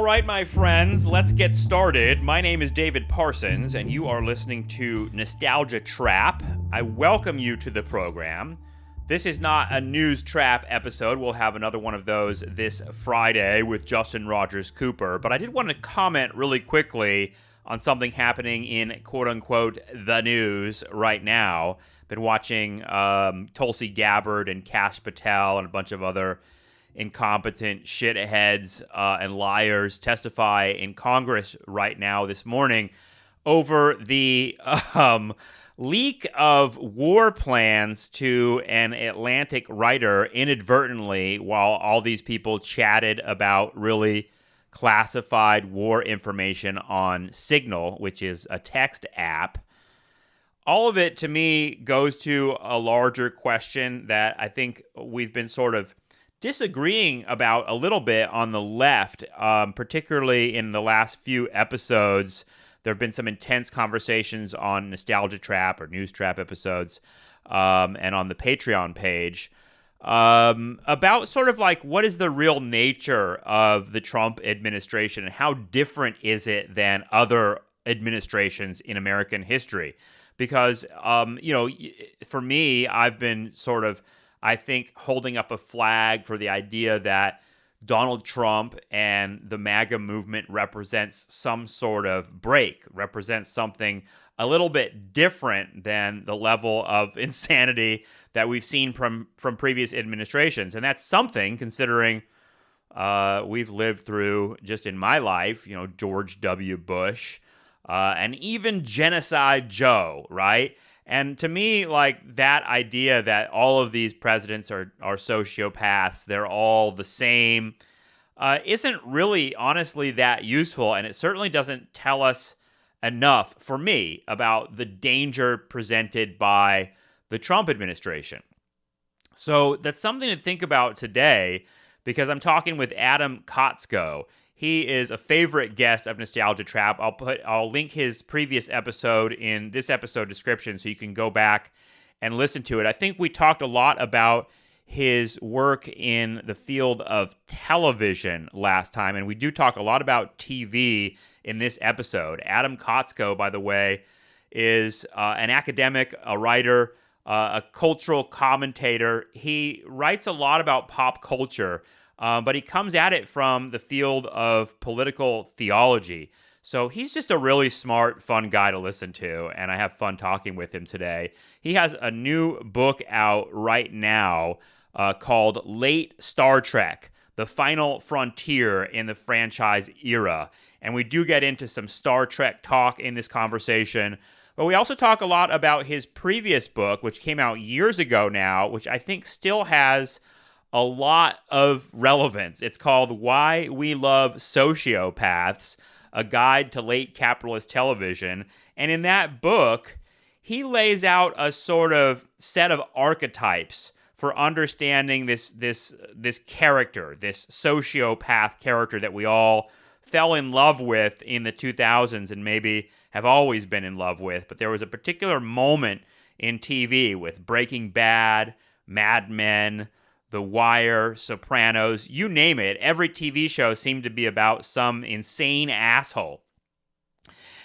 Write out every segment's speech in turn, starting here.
right, my friends, let's get started. My name is David Parsons, and you are listening to Nostalgia Trap. I welcome you to the program. This is not a news trap episode. We'll have another one of those this Friday with Justin Rogers Cooper. But I did want to comment really quickly on something happening in quote-unquote the news right now. Been watching Tulsi Gabbard and Kash Patel and a bunch of other incompetent shitheads and liars testify in Congress right now this morning over the leak of war plans to an Atlantic writer inadvertently while all these people chatted about really classified war information on Signal, which is a text app. All of it, to me, goes to a larger question that I think we've been sort of disagreeing about a little bit on the left, particularly in the last few episodes. There have been some intense conversations on Nostalgia Trap or News Trap episodes and on the Patreon page about sort of like what is the real nature of the Trump administration and how different is it than other administrations in American history? Because, for me, I've been sort of, I think, holding up a flag for the idea that Donald Trump and the MAGA movement represents some sort of break, represents something a little bit different than the level of insanity that we've seen from previous administrations. And that's something considering we've lived through, just in my life, George W. Bush and even Genocide Joe, right? And to me, like, that idea that all of these presidents are sociopaths, they're all the same, isn't really, honestly, that useful. And it certainly doesn't tell us enough, for me, about the danger presented by the Trump administration. So that's something to think about today, because I'm talking with Adam Kotsko. He is a favorite guest of Nostalgia Trap. I'll link his previous episode in this episode description so you can go back and listen to it. I think we talked a lot about his work in the field of television last time, and we do talk a lot about TV in this episode. Adam Kotsko, by the way, is an academic, a writer, a cultural commentator. He writes a lot about pop culture, but he comes at it from the field of political theology. So he's just a really smart, fun guy to listen to, and I have fun talking with him today. He has a new book out right now called Late Star Trek, The Final Frontier in the Franchise Era. And we do get into some Star Trek talk in this conversation, but we also talk a lot about his previous book, which came out years ago now, which I think still has a lot of relevance. It's called Why We Love Sociopaths, a guide to late capitalist television. And in that book, he lays out a sort of set of archetypes for understanding this character, this sociopath character that we all fell in love with in the 2000s and maybe have always been in love with. But there was a particular moment in TV with Breaking Bad, Mad Men, The Wire, Sopranos, you name it. Every TV show seemed to be about some insane asshole.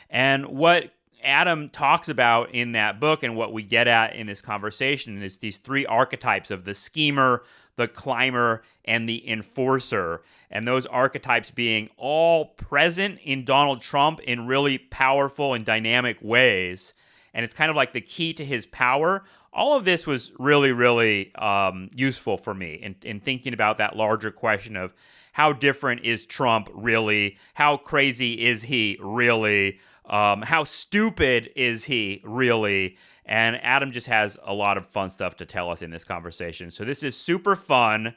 And what Adam talks about in that book and what we get at in this conversation is these three archetypes of the schemer, the climber, and the enforcer. And those archetypes being all present in Donald Trump in really powerful and dynamic ways. And it's kind of like the key to his power. All of this was really, really useful for me in thinking about that larger question of how different is Trump really? How crazy is he really? How stupid is he really? And Adam just has a lot of fun stuff to tell us in this conversation. So this is super fun,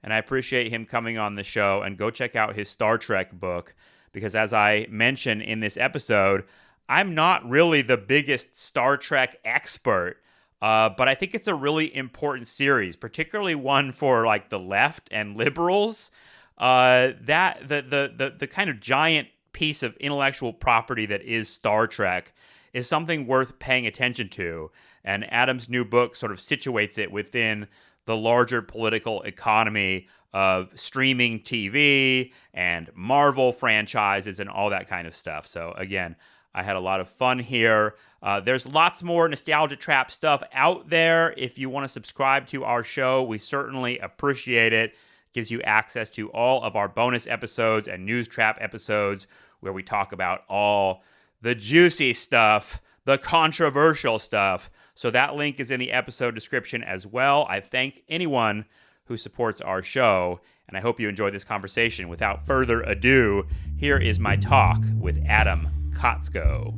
and I appreciate him coming on the show. And go check out his Star Trek book, because as I mentioned in this episode, I'm not really the biggest Star Trek expert. But I think it's a really important series, particularly one for like the left and liberals. That the kind of giant piece of intellectual property that is Star Trek is something worth paying attention to. And Adam's new book sort of situates it within the larger political economy of streaming TV and Marvel franchises and all that kind of stuff. So again, I had a lot of fun here. There's lots more Nostalgia Trap stuff out there. If you want to subscribe to our show, we certainly appreciate it. Gives you access to all of our bonus episodes and News Trap episodes where we talk about all the juicy stuff, the controversial stuff. So that link is in the episode description as well. I thank anyone who supports our show, and I hope you enjoyed this conversation. Without further ado, here is my talk with Adam Kotsko.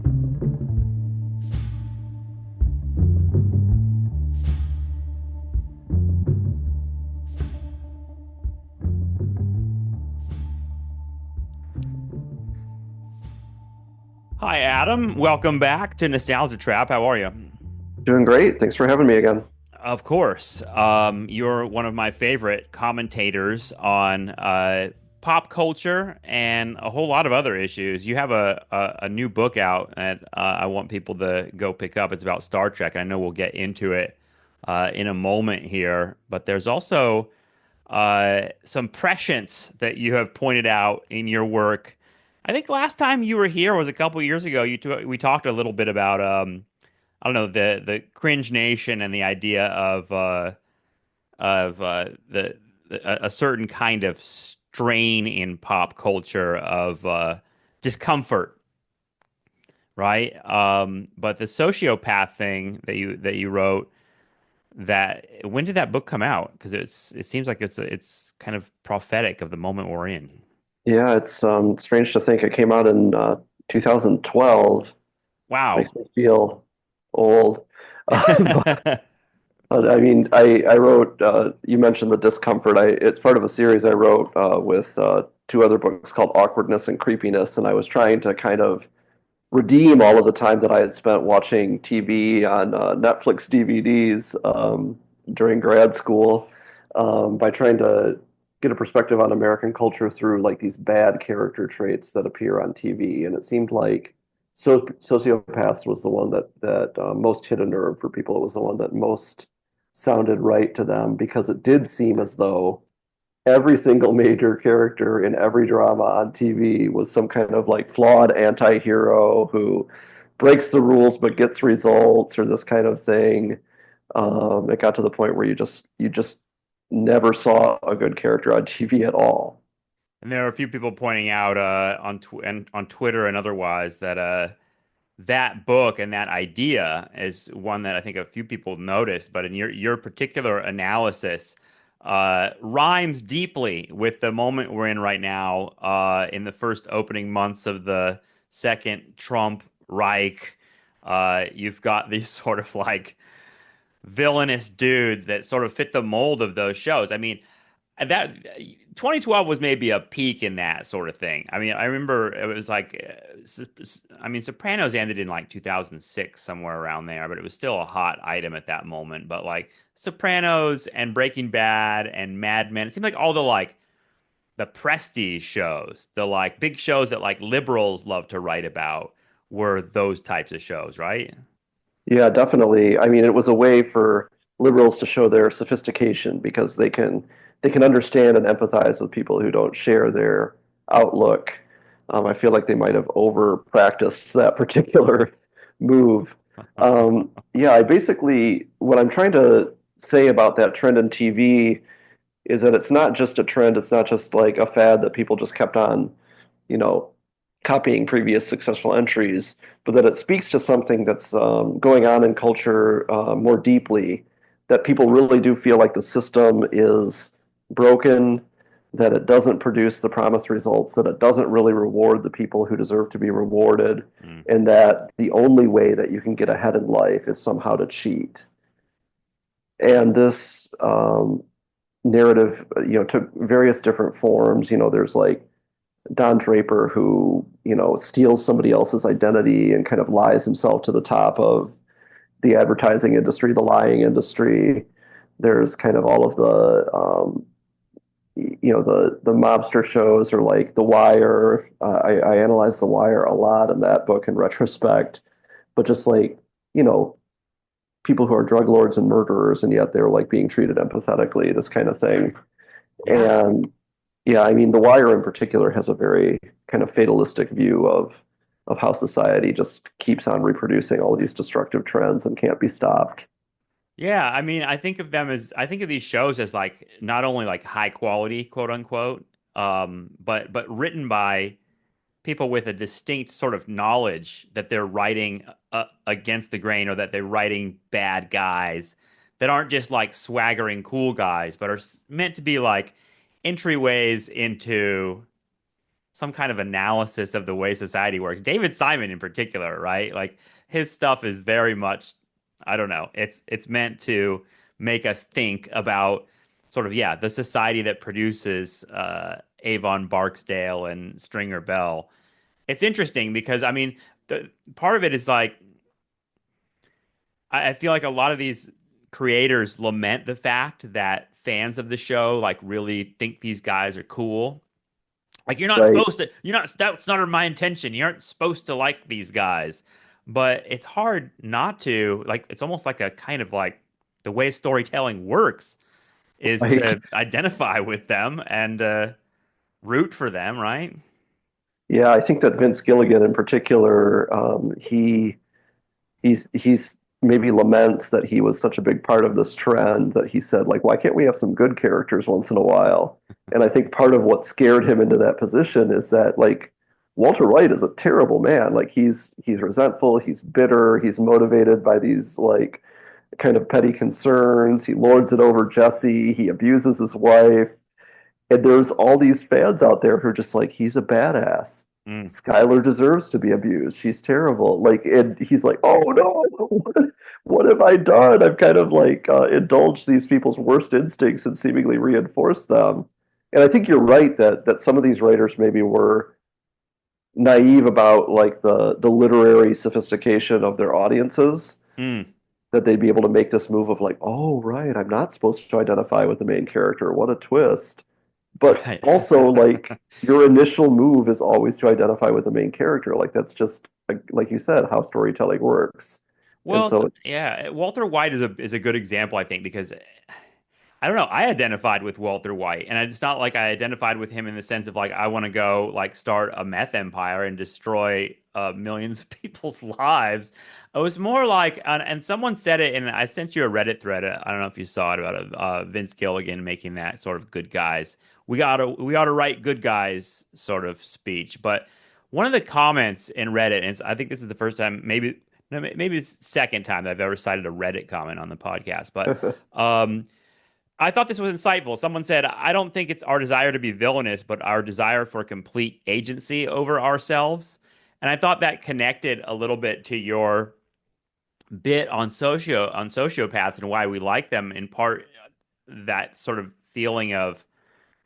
Hi, Adam. Welcome back to Nostalgia Trap. How are you? Doing great. Thanks for having me again. Of course. You're one of my favorite commentators on pop culture and a whole lot of other issues. You have a new book out that I want people to go pick up. It's about Star Trek, and I know we'll get into it in a moment here. But there's also some prescience that you have pointed out in your work. I think last time you were here was a couple years ago. We talked a little bit about I don't know, the Cringe Nation and the idea of a certain kind of strain in pop culture of discomfort, right? But the sociopath thing that you wrote, that when did that book come out? Because it seems like it's kind of prophetic of the moment we're in. Yeah, it's strange to think it came out in 2012. Wow. Makes me feel old. But I mean, I wrote. You mentioned the discomfort. It's part of a series I wrote with two other books called Awkwardness and Creepiness, and I was trying to kind of redeem all of the time that I had spent watching TV on Netflix DVDs during grad school by trying to get a perspective on American culture through like these bad character traits that appear on TV. And it seemed like Sociopaths was the one that most hit a nerve for people. It was the one that most sounded right to them because it did seem as though every single major character in every drama on TV was some kind of like flawed anti-hero who breaks the rules but gets results or this kind of thing. It got to the point where you just never saw a good character on TV at all. And there are a few people pointing out on Twitter and otherwise that that book and that idea is one that I think a few people noticed, but in your particular analysis, rhymes deeply with the moment we're in right now. In the first opening months of the second Trump Reich, you've got these sort of like villainous dudes that sort of fit the mold of those shows. I mean, that 2012 was maybe a peak in that sort of thing. I mean, I remember it was like, I mean, Sopranos ended in like 2006, somewhere around there, but it was still a hot item at that moment. But like Sopranos and Breaking Bad and Mad Men, it seemed like all the prestige shows, the like big shows that like liberals love to write about were those types of shows, right? Yeah, definitely. I mean, it was a way for liberals to show their sophistication because they can understand and empathize with people who don't share their outlook. I feel like they might have over practiced that particular move. Yeah, I basically what I'm trying to say about that trend in TV is that it's not just a trend. It's not just like a fad that people just kept on, you know, copying previous successful entries, but that it speaks to something that's going on in culture more deeply, that people really do feel like the system is broken, that it doesn't produce the promised results, that it doesn't really reward the people who deserve to be rewarded, Mm. and that the only way that you can get ahead in life is somehow to cheat. And this narrative, took various different forms. There's like Don Draper who, steals somebody else's identity and kind of lies himself to the top of the advertising industry, the lying industry. There's kind of all of the mobster shows or like The Wire. I analyze The Wire a lot in that book in retrospect, but just like, people who are drug lords and murderers, and yet they're like being treated empathetically, this kind of thing. Yeah. And yeah, I mean, The Wire in particular has a very kind of fatalistic view of how society just keeps on reproducing all of these destructive trends and can't be stopped. Yeah, I mean, I think of these shows as like not only like high quality, quote unquote, but written by people with a distinct sort of knowledge that they're writing against the grain or that they're writing bad guys that aren't just like swaggering cool guys, but are meant to be like entryways into some kind of analysis of the way society works. David Simon in particular, right? Like his stuff is very much, I don't know, it's meant to make us think about sort of yeah, the society that produces Avon Barksdale and Stringer Bell. It's interesting because I mean, the part of it is like I feel like a lot of these creators lament the fact that fans of the show like really think these guys are cool. Like you're not Right. supposed to, you're not, that's not my intention. You aren't supposed to like these guys. But it's hard not to, like, it's almost like a kind of like the way storytelling works is Right. to identify with them and root for them, right? Yeah, I think that Vince Gilligan in particular, he's maybe laments that he was such a big part of this trend that he said, like, why can't we have some good characters once in a while? And I think part of what scared him into that position is that, like, Walter White is a terrible man. Like, he's resentful, he's bitter, he's motivated by these like kind of petty concerns. He lords it over Jesse, he abuses his wife. And there's all these fans out there who are just like, he's a badass. Mm. Skylar deserves to be abused. She's terrible. Like, and he's like, oh no, what have I done? I've kind of like indulged these people's worst instincts and seemingly reinforced them. And I think you're right that some of these writers maybe were naive about like the literary sophistication of their audiences, Mm. that they'd be able to make this move of like, oh right, I'm not supposed to identify with the main character. What a twist. But Right. also, like, your initial move is always to identify with the main character. Like, that's just, like you said, how storytelling works. And Well, so, yeah, Walter White is a good example, I think, because I don't know. I identified with Walter White, and it's not like I identified with him in the sense of like I want to go like start a meth empire and destroy millions of people's lives. It was more like, and someone said it, and I sent you a Reddit thread. I don't know if you saw it about Vince Gilligan making that sort of good guys. We ought to write good guys sort of speech. But one of the comments in Reddit, and I think this is the first time, maybe no, maybe the second time that I've ever cited a Reddit comment on the podcast, but. I thought this was insightful. Someone said, I don't think it's our desire to be villainous, but our desire for complete agency over ourselves. And I thought that connected a little bit to your bit on sociopaths and why we like them, in part that sort of feeling of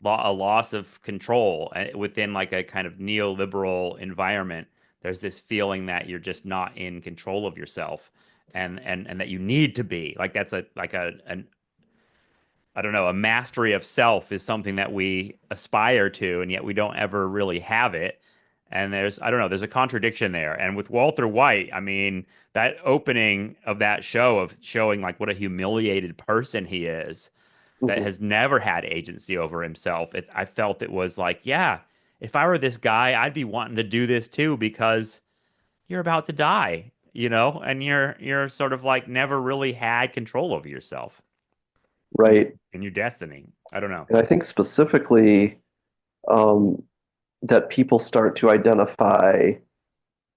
a loss of control within like a kind of neoliberal environment. There's this feeling that you're just not in control of yourself and that you need to be. Like that's a like a an I don't know, a mastery of self is something that we aspire to, and yet we don't ever really have it. And I don't know, there's a contradiction there. And with Walter White, I mean, that opening of that show of showing like what a humiliated person he is that mhm. has never had agency over himself. I felt it was like, yeah, if I were this guy, I'd be wanting to do this too because you're about to die, and you're sort of like never really had control over yourself and Right. your destiny. I don't know. And I think specifically um, that people start to identify,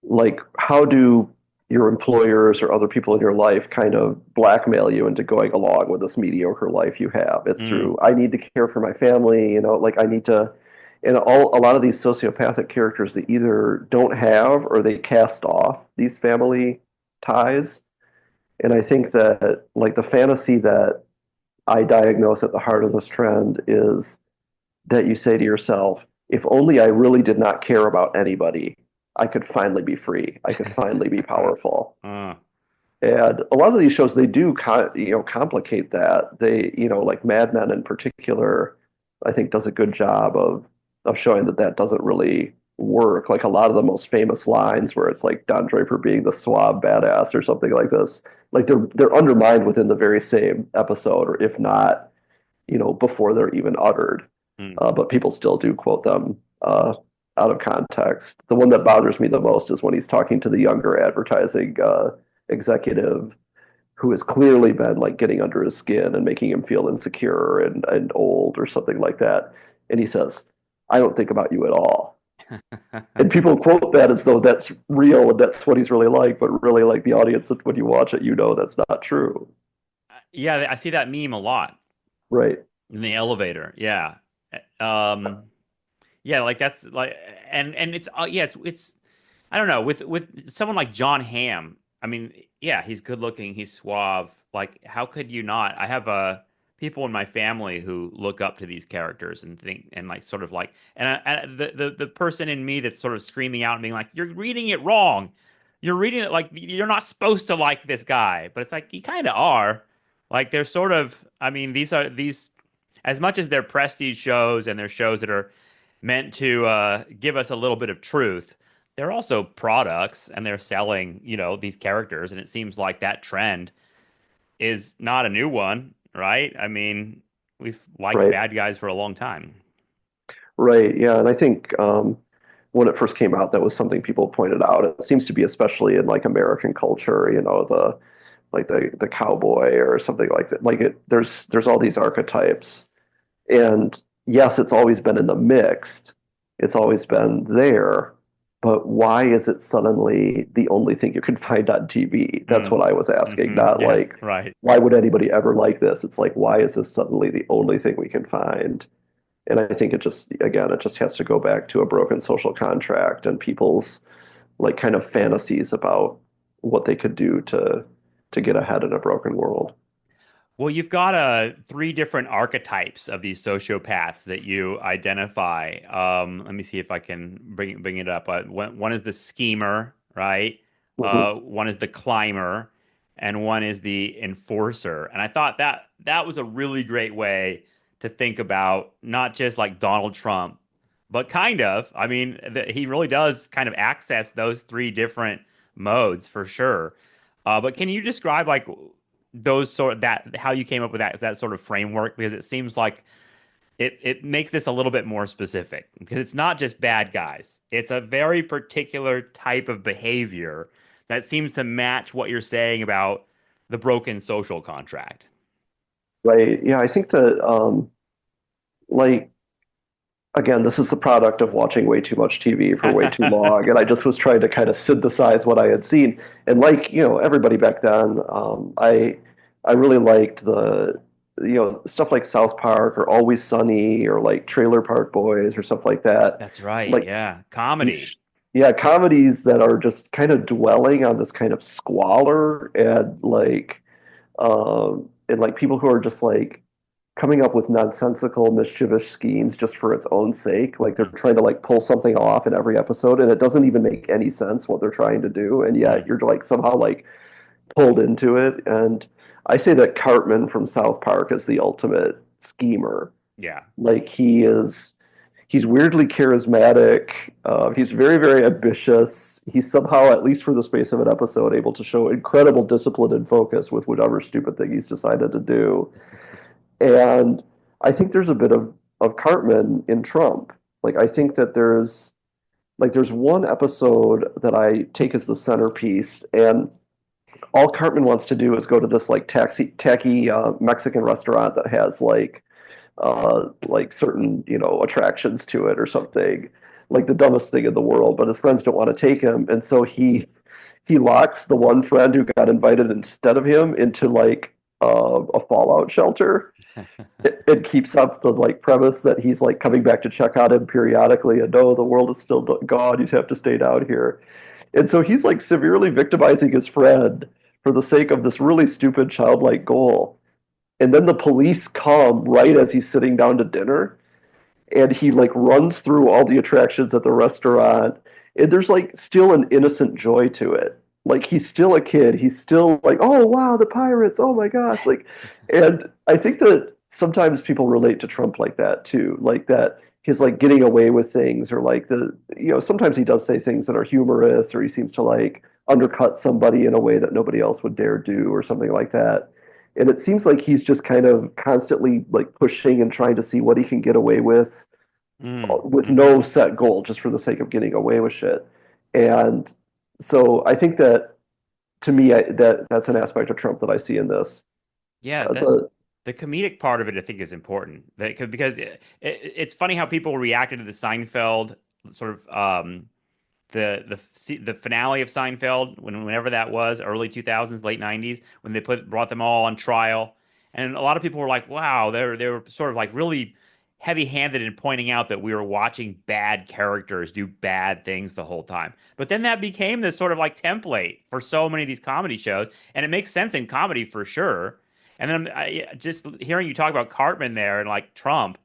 like, how do your employers or other people in your life kind of blackmail you into going along with this mediocre life you have? It's Mm, through, I need to care for my family, like I need to, and a lot of these sociopathic characters, they either don't have or they cast off these family ties. And I think that like the fantasy that I diagnose at the heart of this trend is that you say to yourself, if only I really did not care about anybody, I could finally be free. I could finally be uh, powerful. uh, And a lot of these shows, they do, complicate that. They, like Mad Men in particular, I think does a good job of showing that that doesn't really work. Like a lot of the most famous lines where it's like Don Draper being the suave badass or something like this, like they're undermined within the very same episode, or if not, before they're even uttered. Mm. But people still do quote them out of context. The one that bothers me the most is when he's talking to the younger advertising executive who has clearly been like getting under his skin and making him feel insecure and old or something like that. And he says, I don't think about you at all. And people quote that as though that's real and that's what he's really like, but really, like the audience, when you watch it, that's not true. Yeah, I see that meme a lot Right. in the elevator. Yeah. Um, yeah, like that's like, and it's yeah, it's I don't know, with someone like John Hamm. I mean, yeah, he's good looking, he's suave. Like, how could you not? I have people in my family who look up to these characters and think and like sort of like, the person in me that's sort of screaming out and being like, "You're reading it wrong. You're reading it like you're not supposed to like this guy." But it's like you kind of are. Like they're sort of. I mean, these as much as they're prestige shows and they're shows that are meant to give us a little bit of truth, they're also products and they're selling, these characters. And it seems like that trend is not a new one, right? I mean, we've liked Right. bad guys for a long time. Right. Yeah. And I think when it first came out, that was something people pointed out. It seems to be especially in like American culture, the cowboy or something like that. Like there's all these archetypes. And yes, it's always been in the mix. It's always been there. But why is it suddenly the only thing you can find on TV? That's Mm. what I was asking, not Yeah, like, right. why would anybody ever like this? It's like, why is this suddenly the only thing we can find? And I think it just has to go back to a broken social contract and people's like kind of fantasies about what they could do to get ahead in a broken world. Well, you've got three different archetypes of these sociopaths that you identify. Let me see if I can bring it up. One is the schemer, right? Mhm. One is the climber, and one is the enforcer. And I thought that was a really great way to think about not just like Donald Trump, but kind of. I mean, he really does kind of access those three different modes for sure. But can you describe like those sort of that how you came up with that sort of framework? Because it seems like it makes this a little bit more specific because it's not just bad guys. It's a very particular type of behavior that seems to match what you're saying about the broken social contract. Right. Yeah, I think that like again, this is the product of watching way too much TV for way too long. And I just was trying to kind of synthesize what I had seen. And like, everybody back then, I really liked stuff like South Park or Always Sunny or like Trailer Park Boys or stuff like that. That's right. Like Yeah. Comedy. yeah, comedies that are just kind of dwelling on this kind of squalor and like people who are just like coming up with nonsensical, mischievous schemes just for its own sake. Like they're trying to like pull something off in every episode, and it doesn't even make any sense what they're trying to do, and yet Mm. you're like somehow like pulled into it. And I say that Cartman from South Park is the ultimate schemer. Yeah. Like he's weirdly charismatic. He's very, very ambitious. He's somehow, at least for the space of an episode, able to show incredible discipline and focus with whatever stupid thing he's decided to do. And I think there's a bit of Cartman in Trump. Like I think that there's one episode that I take as the centerpiece, and all Cartman wants to do is go to this like tacky Mexican restaurant that has like certain attractions to it or something, like the dumbest thing in the world. But his friends don't want to take him, and so he locks the one friend who got invited instead of him into like a fallout shelter. It keeps up the like premise that he's like coming back to check on him periodically, and no, the world is still gone. You have to stay down here, and so he's like severely victimizing his friend for the sake of this really stupid childlike goal. And then the police come right as he's sitting down to dinner, and he like runs through all the attractions at the restaurant, and there's like still an innocent joy to it. Like he's still a kid, he's still like, oh wow, the pirates, oh my gosh, like. And I think that sometimes people relate to Trump like that too, like that he's like getting away with things, or like sometimes he does say things that are humorous, or he seems to like undercut somebody in a way that nobody else would dare do or something like that. And it seems like he's just kind of constantly like pushing and trying to see what he can get away with Mm-hmm. no set goal, just for the sake of getting away with shit. And so I think that to me, that's an aspect of Trump that I see in this. Yeah, that The the comedic part of it, I think, is important. Because it's funny how people reacted to the Seinfeld sort of the finale of Seinfeld whenever that was, early 2000s, late 90s, when they brought them all on trial, and a lot of people were like, "Wow, they were sort of like really heavy-handed in pointing out that we were watching bad characters do bad things the whole time." But then that became this sort of like template for so many of these comedy shows, and it makes sense in comedy for sure. And then just hearing you talk about Cartman there and like Trump.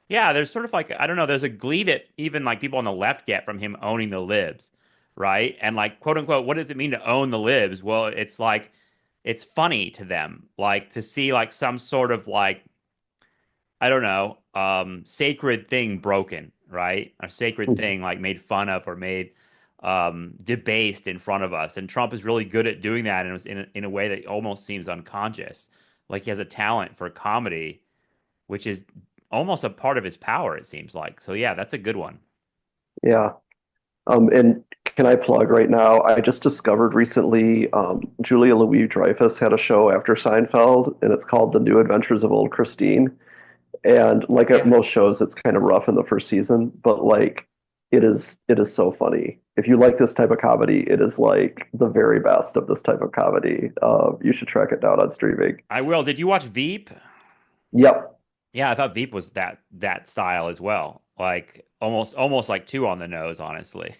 Yeah, there's sort of like I don't know, there's a glee that even like people on the left get from him owning the libs, right? And like quote unquote, what does it mean to own the libs? Well, it's like it's funny to them, like to see like some sort of like I don't know, sacred thing broken, right? A sacred thing like made fun of or made debased in front of us. And Trump is really good at doing that in a way that almost seems unconscious. Like he has a talent for comedy, which is almost a part of his power, it seems like. So yeah, that's a good one. yeah. And can I plug right now? I just discovered recently Julia Louis-Dreyfus had a show after Seinfeld, and it's called The New Adventures of Old Christine. And like at Yeah. most shows, it's kind of rough in the first season, but like it is so funny. If you like this type of comedy, it is like the very best of this type of comedy. You should track it down on streaming. I will. Did you watch Veep? Yep. Yeah, I thought Veep was that style as well. Like almost like two on the nose, honestly.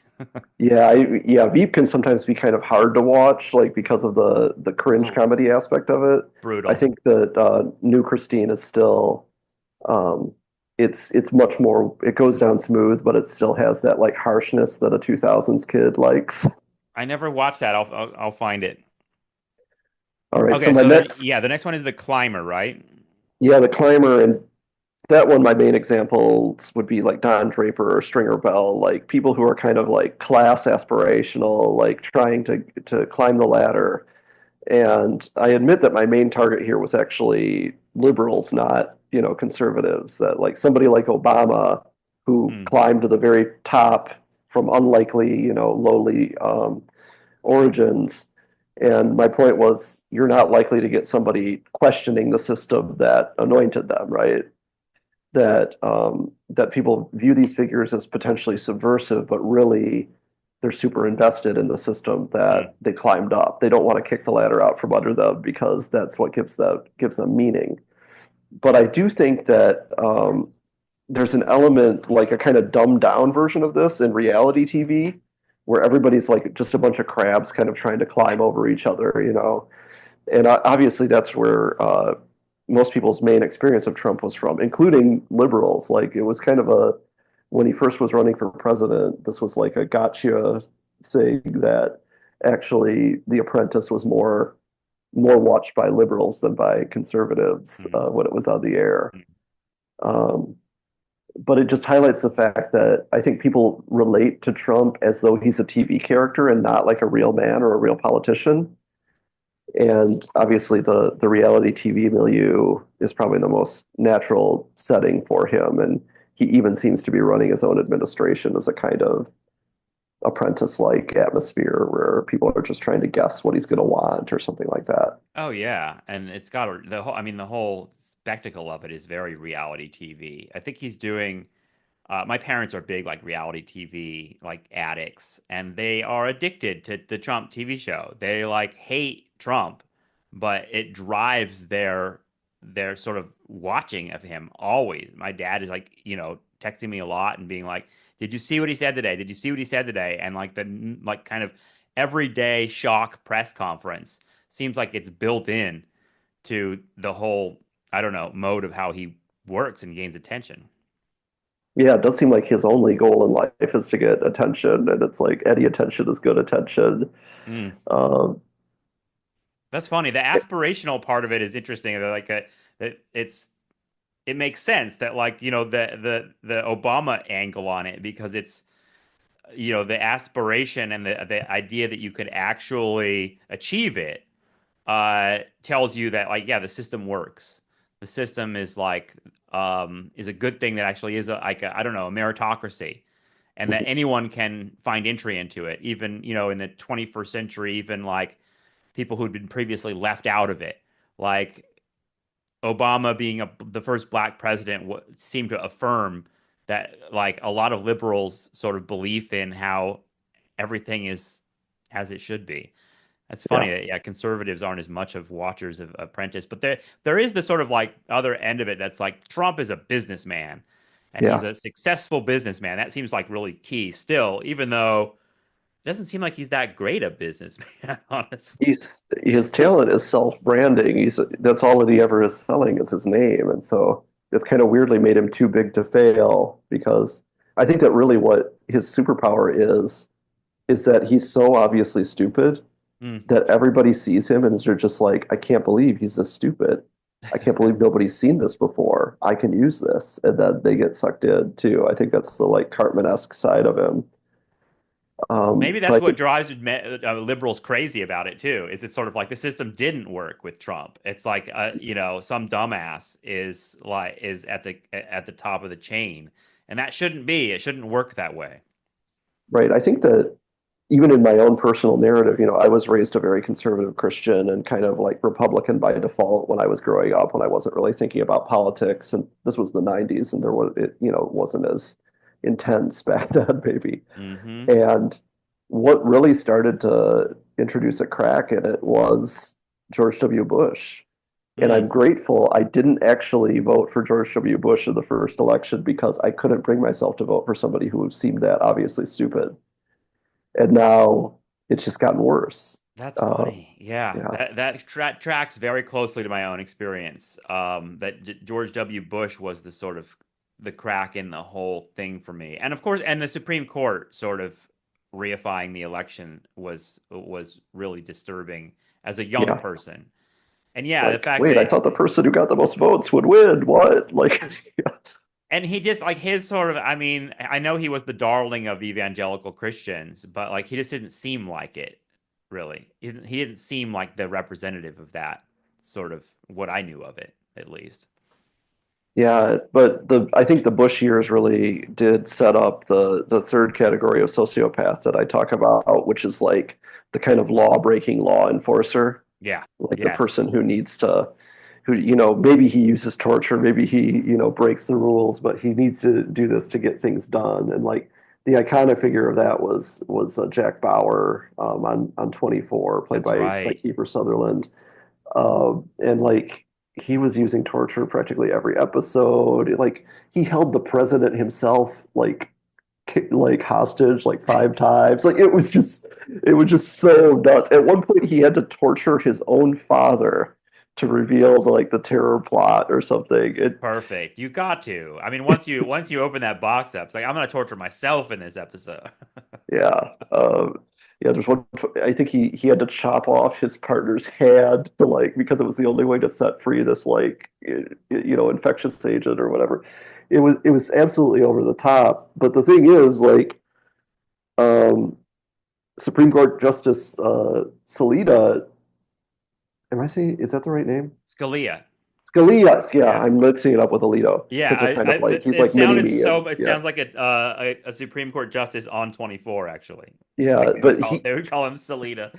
Yeah, Veep can sometimes be kind of hard to watch, like because of the cringe Br- comedy aspect of it. I Brutal. think that New Christine is still um, it's much more. It goes down smooth, but it still has that like harshness that a 2000s kid likes. I never watched that. I'll find it. All right, so Okay, my so then next, yeah, the next one is The Climber, right? yeah, the climber, and that one, my main examples would be like Don Draper or Stringer Bell, like people who are kind of like class aspirational, like trying to climb the ladder. And I admit that my main target here was actually liberals, not, conservatives. That like somebody like Obama, who Hmm. climbed to the very top from unlikely, lowly origins. And my point was, you're not likely to get somebody questioning the system that anointed them, right? That people view these figures as potentially subversive, but really they're super invested in the system Hmm. that they climbed up. They don't want to kick the ladder out from under them because that's what gives them meaning. But I do think that there's an element, like a kind of dumbed down version of this in reality TV, where everybody's like just a bunch of crabs kind of trying to climb over each other. And obviously that's where most people's main experience of Trump was from, including liberals. Like it was kind of when he first was running for president, this was like a gotcha thing that actually The Apprentice was more watched by liberals than by conservatives Hmm. when it was on the air. Hmm. Um, but it just highlights the fact that I think people relate to Trump as though he's a TV character and not like a real man or a real politician. And obviously, the reality TV milieu is probably the most natural setting for him. And he even seems to be running his own administration as a kind of apprentice-like atmosphere where people are just trying to guess what he's going to want or something like that. Oh yeah, and it's got the whole. I mean, the whole spectacle of it is very reality TV. I think he's doing. My parents are big like reality TV like addicts, and they are addicted to the Trump TV show. They like hate Trump, but it drives their sort of watching of him always. My dad is like, texting me a lot and being like, "Did you see what he said today? Did you see what he said today?" And like the like kind of everyday shock press conference seems like it's built in to the whole, I don't know, mode of how he works and gains attention. Yeah, it does seem like his only goal in life is to get attention, and it's like any attention is good attention. Mm. Um, That's funny. The aspirational part of it is interesting. That it makes sense that like the Obama angle on it because it's the aspiration and the idea that you could actually achieve it tells you that like yeah, the system works. The system is a good thing that actually is I don't know, a meritocracy, and that anyone can find entry into it, even in the 21st century, even like people who'd been previously left out of it, like Obama being the first black president seemed to affirm that like a lot of liberals sort of belief in how everything is as it should be. That's funny Yeah, that yeah, conservatives aren't as much of watchers of Apprentice, but there is the sort of like other end of it that's like Trump is a businessman and he's yeah. a successful businessman. That seems like really key still, even though it doesn't seem like he's that great a businessman, honestly. His talent is self-branding. That's all that he ever is selling is his name, and so it's kind of weirdly made him too big to fail because I think that really what his superpower is that he's so obviously stupid Mm. that everybody sees him and they're just like, I can't believe he's this stupid. I can't believe nobody's seen this before. I can use this, and then they get sucked in too. I think that's the like Cartman-esque side of him. Maybe But that's I what think drives liberals crazy about it too. Is it's sort of like the system didn't work with Trump. It's like some dumbass is at the top of the chain, and that shouldn't be. It shouldn't work that way. right. I think that even in my own personal narrative, I was raised a very conservative Christian and kind of like Republican by default when I was growing up, when I wasn't really thinking about politics. And this was the 90s, and it wasn't as intense back then, maybe. Hmm. And what really started to introduce a crack in it was George W. Bush. And I'm Mm. grateful I didn't actually vote for George W. Bush in the first election because I couldn't bring myself to vote for somebody who seemed that obviously stupid. And now it's just gotten worse. That's Uh, funny. Yeah, yeah, that tracks very closely to my own experience. That George W. Bush was the sort of the crack in the whole thing for me, and of course, and the Supreme Court sort of reifying the election was really disturbing as a young yeah. person. And yeah, the Like, fact wait, I that thought the person who got the most votes would win. What? Like, yeah, and he just like his sort of I mean, I know he was the darling of evangelical Christians, but like he just didn't seem like it really. He didn't seem like the representative of that sort of what I knew of it, at least. yeah. But I think the Bush years really did set up the third category of sociopath that I talk about, which is like the kind of law-breaking law enforcer, Yeah. like the Yes. person who maybe he uses torture, maybe he breaks the rules, but he needs to do this to get things done. And like the iconic figure of that was Jack Bauer on 24, played That's by right. Kiefer Sutherland, and like he was using torture practically every episode. Like he held the president himself like hostage like 5 times. Like it was just so nuts. At one point, he had to torture his own father to reveal the terror plot or something. Perfect. You got to. I mean, once you open that box up, it's like I'm gonna torture myself in this episode. Yeah, yeah. There's one. I think he had to chop off his partner's hand to because it was the only way to set free this infectious agent or whatever. It was absolutely over the top. But the thing is um, Supreme Court Justice Salida. Am I saying, is that the right name? Scalia. Scalia. Yeah, Yeah. I'm mixing it up with Alito Yeah, because they're kind of like he's it like mini sounded me, and so. It yeah, sounds like a Supreme Court justice on 24, actually. yeah. Like they would But call they would call him Salida.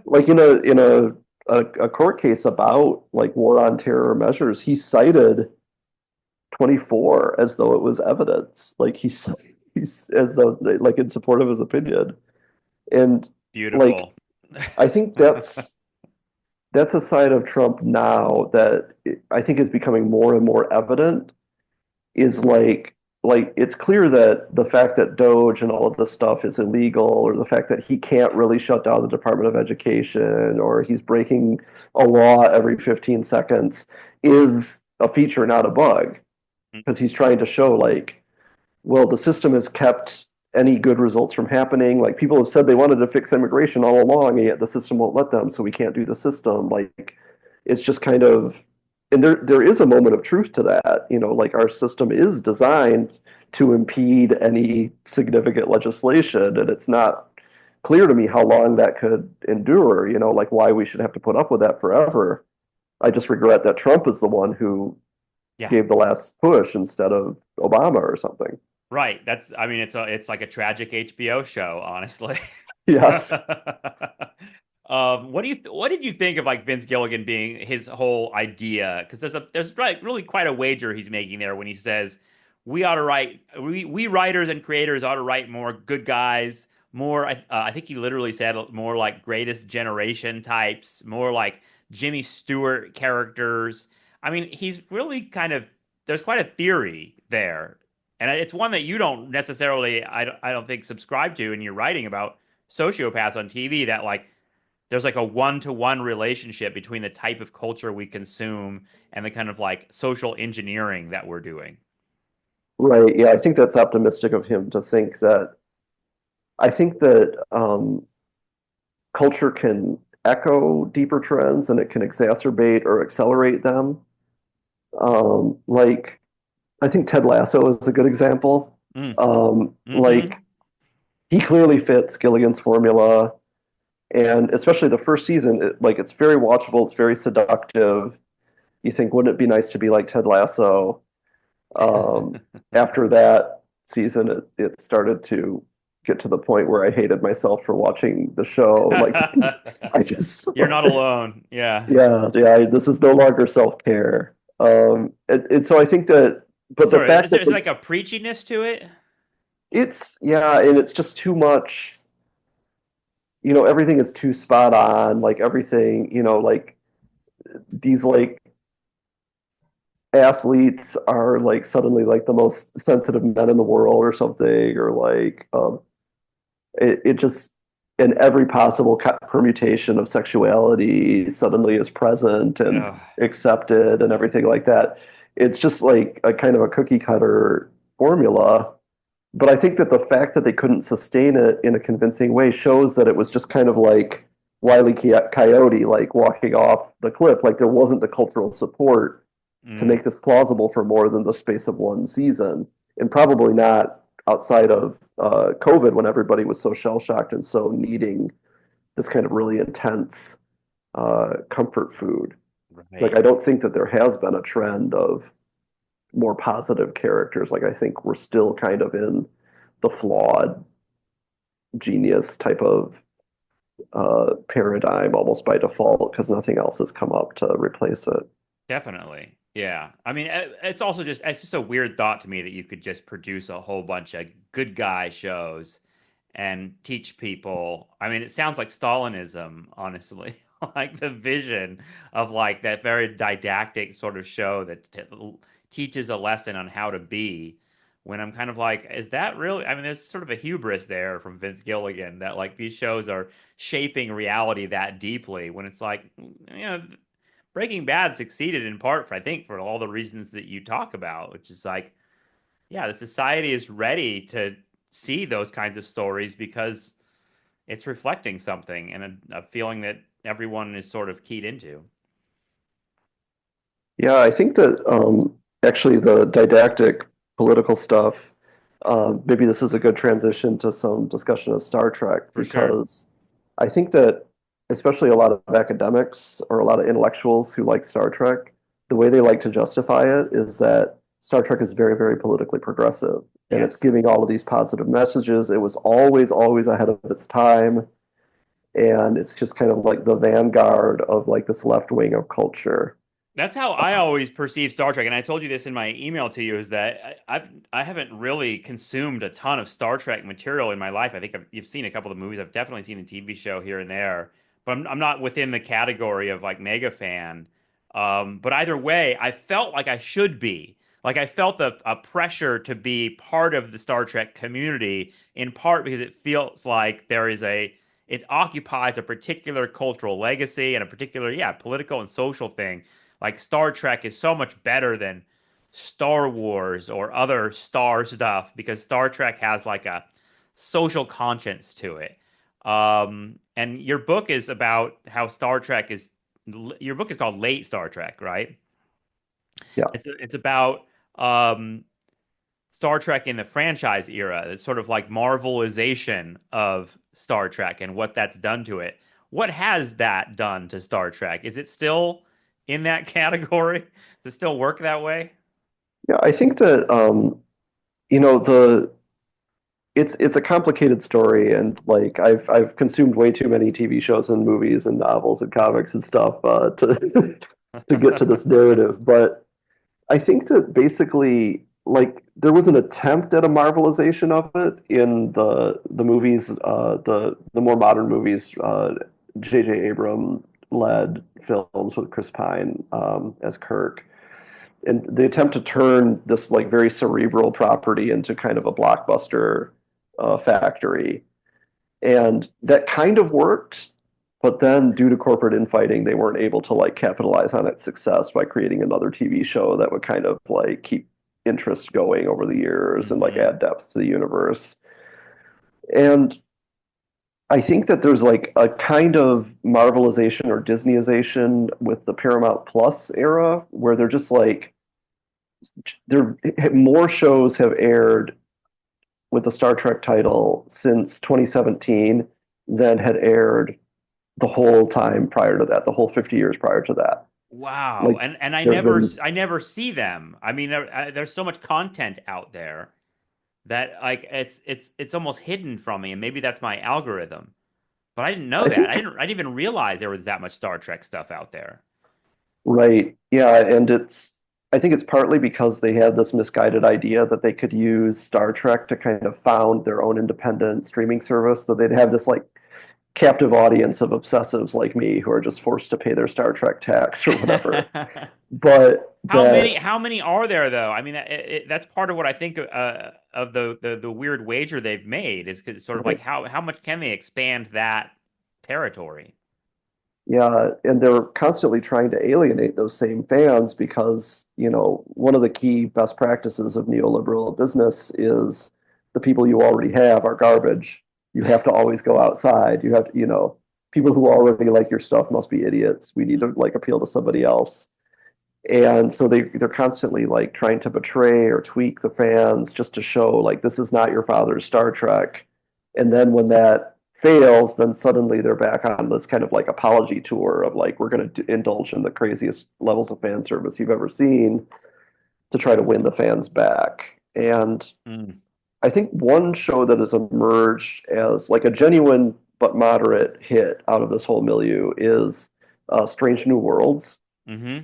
like in a court case about like war on terror measures, he cited 24 as though it was evidence. Like he's as though like in support of his opinion, and like Beautiful. I think that's a side of Trump now that I think is becoming more and more evident is like it's clear that the fact that Doge and all of this stuff is illegal, or the fact that he can't really shut down the Department of Education, or he's breaking a law every 15 seconds, is a feature, not a bug, because he's trying to show well, the system has kept any good results from happening. Like people have said they wanted to fix immigration all along, and yet the system won't let them, so we can't do the system. Like it's just kind of, and there is a moment of truth to that. Like our system is designed to impede any significant legislation, and it's not clear to me how long that could endure, like why we should have to put up with that forever. I just regret that Trump is the one who Yeah. gave the last push instead of Obama or something. Right. I mean, it's like a tragic HBO show, honestly. Yes. What did you think of like Vince Gilligan being his whole idea? Because there's like really quite a wager he's making there when he says we writers and creators ought to write more good guys, more I think he literally said more like greatest generation types, more like Jimmy Stewart characters. I mean, he's really kind of there's quite a theory there, and it's one that you don't necessarily I don't think subscribe to in your writing about sociopaths on TV that like there's like a one-to-one relationship between the type of culture we consume and the kind of like social engineering that we're doing. Right. Yeah, I think that's optimistic of him to think that. I think that culture can echo deeper trends and it can exacerbate or accelerate them. Like, I think Ted Lasso is a good example. Mm. Like, Hmm. he clearly fits Gilligan's formula, and especially the first season, it's very watchable, it's very seductive. You think, wouldn't it be nice to be like Ted Lasso? Um, After that season, it started to get to the point where I hated myself for watching the show. Like, I just, You're not alone. Yeah. yeah, yeah, this is no longer self-care. And so I think that, but the Sorry, fact that is there like a preachiness to it? yeah, and it's just too much, everything is too spot on, like everything, like these like athletes are like suddenly like the most sensitive men in the world or something, or like it just in every possible permutation of sexuality suddenly is present and Ugh. accepted and everything like that. It's just like a kind of a cookie cutter formula. But I think that the fact that they couldn't sustain it in a convincing way shows that it was just kind of like Wile Coyote, like walking off the cliff. Like there wasn't the cultural support to Mm. make this plausible for more than the space of one season, and probably not outside of COVID when everybody was so shell shocked and so needing this kind of really intense comfort food. Like Right. I don't think that there has been a trend of more positive characters. Like I think we're still kind of in the flawed genius type of paradigm almost by default because nothing else has come up to replace it. Definitely. Yeah. I mean, it's just a weird thought to me that you could just produce a whole bunch of good guy shows and teach people. I mean, it sounds like Stalinism, honestly. Like the vision of like that very didactic sort of show that teaches a lesson on how to be. When I'm kind of like, is that really? I mean, there's sort of a hubris there from Vince Gilligan that like these shows are shaping reality that deeply. When it's like, Breaking Bad succeeded in part for I think for all the reasons that you talk about, which is like, yeah, the society is ready to see those kinds of stories because it's reflecting something and a feeling that everyone is sort of keyed into. Yeah, I think that actually the didactic political stuff, maybe this is a good transition to some discussion of Star Trek For sure. because I think that especially a lot of academics or a lot of intellectuals who like Star Trek, the way they like to justify it is that Star Trek is very, very politically progressive and it's Yes. giving all of these positive messages. It was always, always ahead of its time. And it's just kind of like the vanguard of like this left wing of culture. That's how I always perceive Star Trek, and I told you this in my email to you, is that I haven't really consumed a ton of Star Trek material in my life. I think you've seen a couple of the movies. I've definitely seen a TV show here and there, but I'm not within the category of like mega fan. But either way, I felt like I should be. Like I felt a pressure to be part of the Star Trek community, in part because it feels like it occupies a particular cultural legacy and a particular, yeah, political and social thing. Like Star Trek is so much better than Star Wars or other star stuff because Star Trek has like a social conscience to it. And your book is about how Star Trek is. Your book is called Late Star Trek, right? Yeah. It's about Star Trek in the franchise era. It's sort of like Marvel-ization of Star Trek and what that's done to it. What has that done to Star Trek? Is it still in that category? Does it still work that way? Yeah, I think that you know, the it's a complicated story, and like I've consumed way too many TV shows and movies and novels and comics and stuff to to get to this narrative. But I think that basically, like, there was an attempt at a Marvelization of it in the movies, the more modern movies, J.J. Abrams led films with Chris Pine as Kirk, and the attempt to turn this like very cerebral property into kind of a blockbuster factory, and that kind of worked. But then, due to corporate infighting, they weren't able to like capitalize on its success by creating another TV show that would kind of like keep interest going over the years and like Hmm. add depth to the universe. And I think that there's like a kind of Marvelization or Disneyization with the Paramount Plus era where they're just like there more shows have aired with the Star Trek title since 2017 than had aired the whole time prior to that, the whole 50 years prior to that. Wow. Like And there's been I never see them. I mean, there's so much content out there that like it's almost hidden from me, and maybe that's my algorithm. But I didn't know I that. think I didn't even realize there was that much Star Trek stuff out there. right. Yeah, and I think it's partly because they had this misguided idea that they could use Star Trek to kind of found their own independent streaming service, that they'd have this like captive audience of obsessives like me who are just forced to pay their Star Trek tax or whatever. But that How many are there though? I mean, that's part of what I think of the weird wager they've made is 'cause it's sort of like right. how much can they expand that territory? Yeah, and they're constantly trying to alienate those same fans because, you know, one of the key best practices of neoliberal business is the people you already have are garbage. You have to always go outside. You have to, you know, people who already like your stuff must be idiots. We need to like appeal to somebody else. And so they're constantly like trying to betray or tweak the fans just to show like this is not your father's Star Trek. And then when that fails, then suddenly they're back on this kind of like apology tour of like we're going to indulge in the craziest levels of fan service you've ever seen to try to win the fans back. And Mm. I think one show that has emerged as like a genuine but moderate hit out of this whole milieu is Strange New Worlds, Hmm.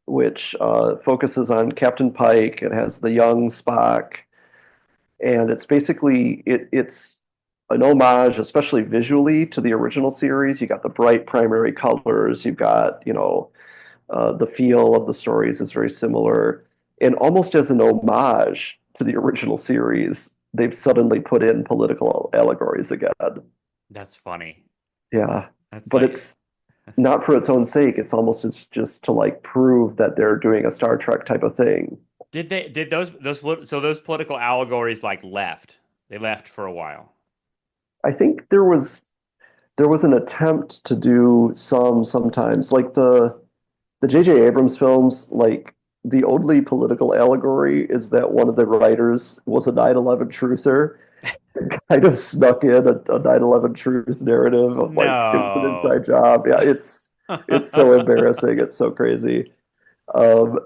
which focuses on Captain Pike. It has the young Spock, and it's basically it's an homage, especially visually, to the original series. You got the bright primary colors. You've got the feel of the stories is very similar, and almost as an homage to the original series, they've suddenly put in political allegories again. That's funny. Yeah, That's but like it's not for its own sake. It's almost just to like prove that they're doing a Star Trek type of thing. did those political allegories like left? They left for a while. I think there was an attempt to do sometimes like the J.J. Abrams films, like the only political allegory is that one of the writers was a 9/11 truther and kind of snuck in a 9/11 truth narrative of like it was an No. inside job. Yeah, it's so embarrassing. It's so crazy. Um,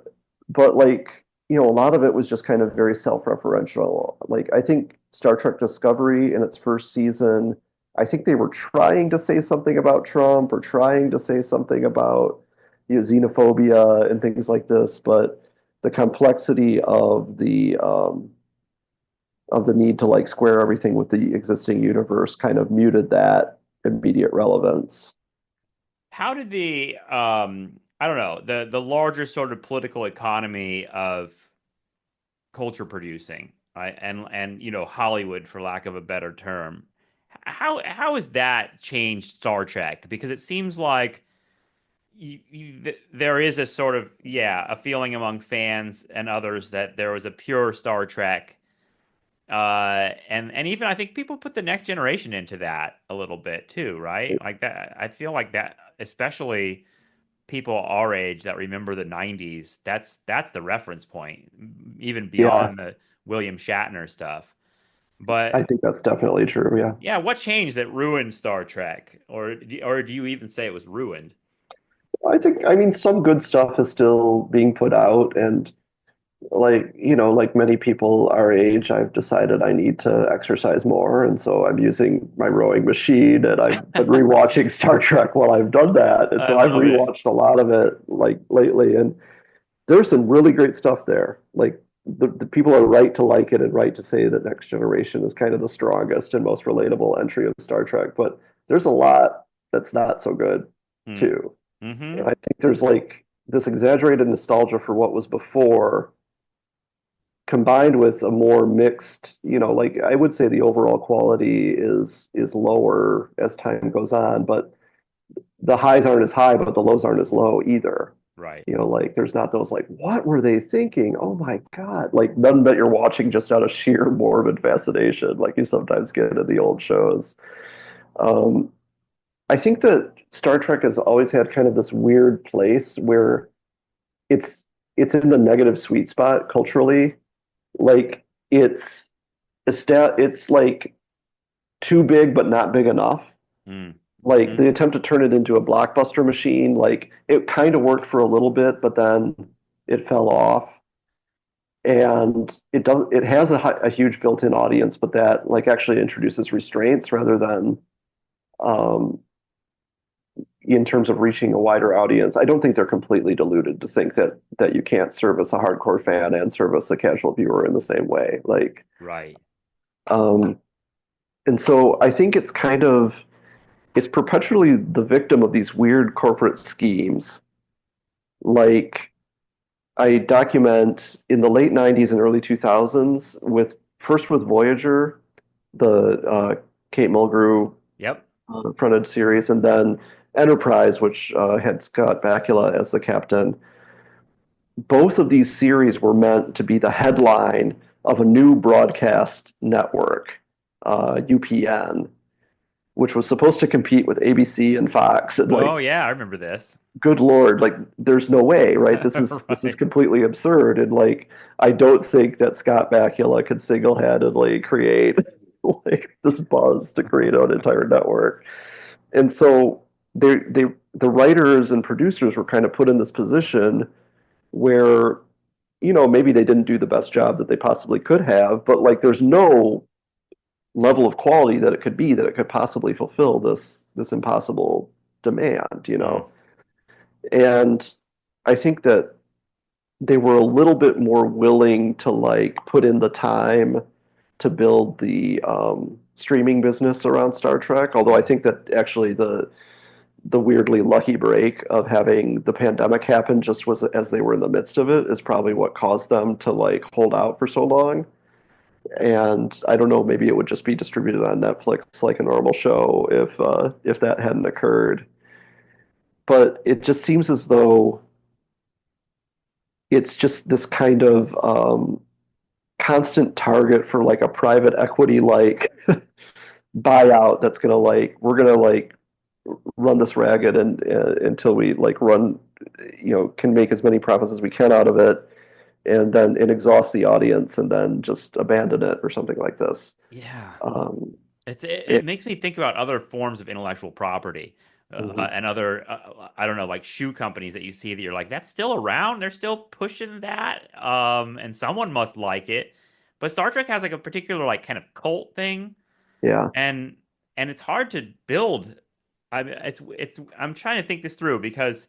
but like, you know, a lot of it was just kind of very self-referential. Like I think Star Trek Discovery in its first season, I think they were trying to say something about Trump or trying to say something about, you know, xenophobia and things like this, but the complexity of the need to like square everything with the existing universe kind of muted that immediate relevance. How did the I don't know, the larger sort of political economy of culture producing, right? And you know, Hollywood for lack of a better term. How has that changed Star Trek? Because it seems like there is a sort of yeah, a feeling among fans and others that there was a pure Star Trek and even I think people put the next generation into that a little bit too, right? Like that I feel like that especially people our age that remember the 90s, that's the reference point even Yeah, beyond the William Shatner stuff. But I think that's definitely true. Yeah. yeah, what changed that ruined Star Trek, or do you even say it was ruined? I mean, some good stuff is still being put out, and like many people our age, I've decided I need to exercise more, and so I'm using my rowing machine, and I've been rewatching Star Trek while I've done that, and I so I've love it. rewatched a lot of it like lately, and there's some really great stuff there. Like the people are right to like it and right to say that Next Generation is kind of the strongest and most relatable entry of Star Trek, but there's a lot that's not so good Hmm. too. And Mm-hmm. I think there's like this exaggerated nostalgia for what was before, combined with a more mixed, like I would say the overall quality is lower as time goes on, but the highs aren't as high, but the lows aren't as low either. Right. Like there's not those like, what were they thinking? Oh my God. Like none that you're watching just out of sheer morbid fascination, like you sometimes get in the old shows. Um, I think that Star Trek has always had kind of this weird place where it's it's in the negative sweet spot culturally. Like it's like too big but not big enough. Mm. Like the Mm-hmm. attempt to turn it into a blockbuster machine, like it kind of worked for a little bit, but then it fell off. And it has a huge built-in audience, but that like actually introduces restraints rather than um, in terms of reaching a wider audience. I don't think they're completely deluded to think that you can't service a hardcore fan and service a casual viewer in the same way. Right. Um, and so I think it's perpetually the victim of these weird corporate schemes. Like I document in the late 90s and early 2000s with Voyager, the Kate Mulgrew Yep. fronted series, and then Enterprise, which had Scott Bakula as the captain. Both of these series were meant to be the headline of a new broadcast network, UPN, which was supposed to compete with ABC and Fox. And Oh like, yeah, I remember this. good Lord, like there's no way, right? This is Right. completely absurd. And like I don't think that Scott Bakula could single-handedly create like this buzz to create an entire network. And so the writers and producers were kind of put in this position where, maybe they didn't do the best job that they possibly could have, but like there's no level of quality that it could be that it could possibly fulfill this impossible demand. Mm. And I think that they were a little bit more willing to like put in the time to build the streaming business around Star Trek. Although I think that actually the weirdly lucky break of having the pandemic happen just was as they were in the midst of it is probably what caused them to like hold out for so long. And I don't know, maybe it would just be distributed on Netflix like a normal show if that hadn't occurred. But it just seems as though it's just this kind of constant target for like a private equity like buyout that's gonna like we're gonna like run this ragged and until we like run can make as many profits as we can out of it and exhaust the audience and then just abandon it or something like this. Yeah. Um, It it, makes me think about other forms of intellectual property mhm. and other I don't know like shoe companies that you see that you're like that's still around. They're still pushing that, and someone must like it. But Star Trek has like a particular like kind of cult thing, Yeah. and it's hard to build. It's I'm trying to think this through because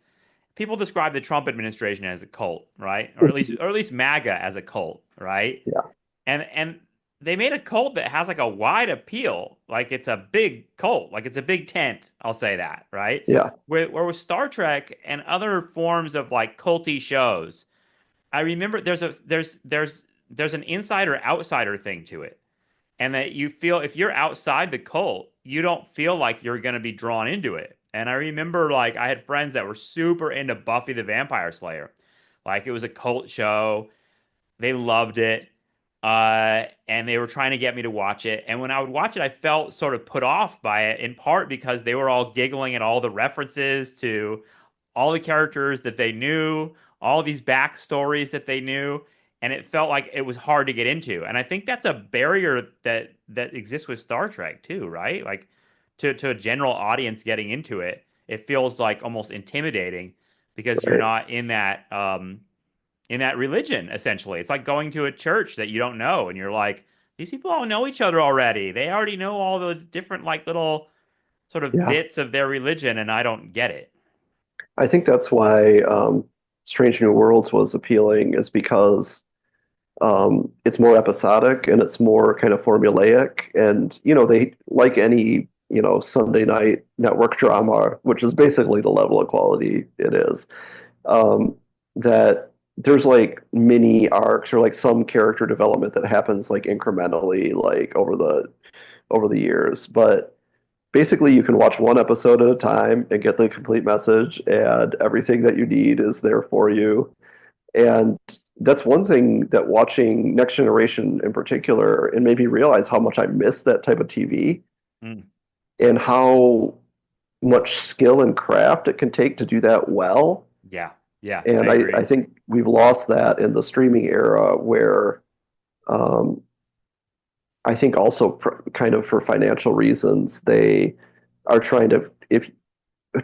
people describe the Trump administration as a cult, right? Or at least MAGA as a cult, right? Yeah. And they made a cult that has like a wide appeal, like it's a big cult, like it's a big tent. I'll say that, right? Yeah. Where with Star Trek and other forms of like culty shows, I remember there's an insider outsider thing to it, and that you feel if you're outside the cult, you don't feel like you're going to be drawn into it. And I remember like I had friends that were super into Buffy the Vampire Slayer, like it was a cult show. They loved it. And they were trying to get me to watch it. And when I would watch it, I felt sort of put off by it, in part because they were all giggling at all the references to all the characters that they knew, all these backstories that they knew. and it felt like it was hard to get into. And I think that's a barrier that exists with Star Trek too, right? Like to a general audience getting into it, it feels like almost intimidating because you're Right. not in that religion essentially. It's like going to a church that you don't know and you're like, these people all know each other already. They already know all the different like little sort of Yeah. bits of their religion and I don't get it. I think that's why Strange New Worlds was appealing, is because it's more episodic and it's more kind of formulaic. And, they, like any, Sunday night network drama, which is basically the level of quality it is, um, that there's like mini arcs or like some character development that happens like incrementally, like over the years. But basically, you can watch one episode at a time and get the complete message, and everything that you need is there for you. And that's one thing that watching Next Generation in particular, and made me realize how much I miss that type of TV Mm, and how much skill and craft it can take to do that well. yeah, yeah, I And I agree. think we've lost that in the streaming era where um, I think also kind of for financial reasons, they are trying to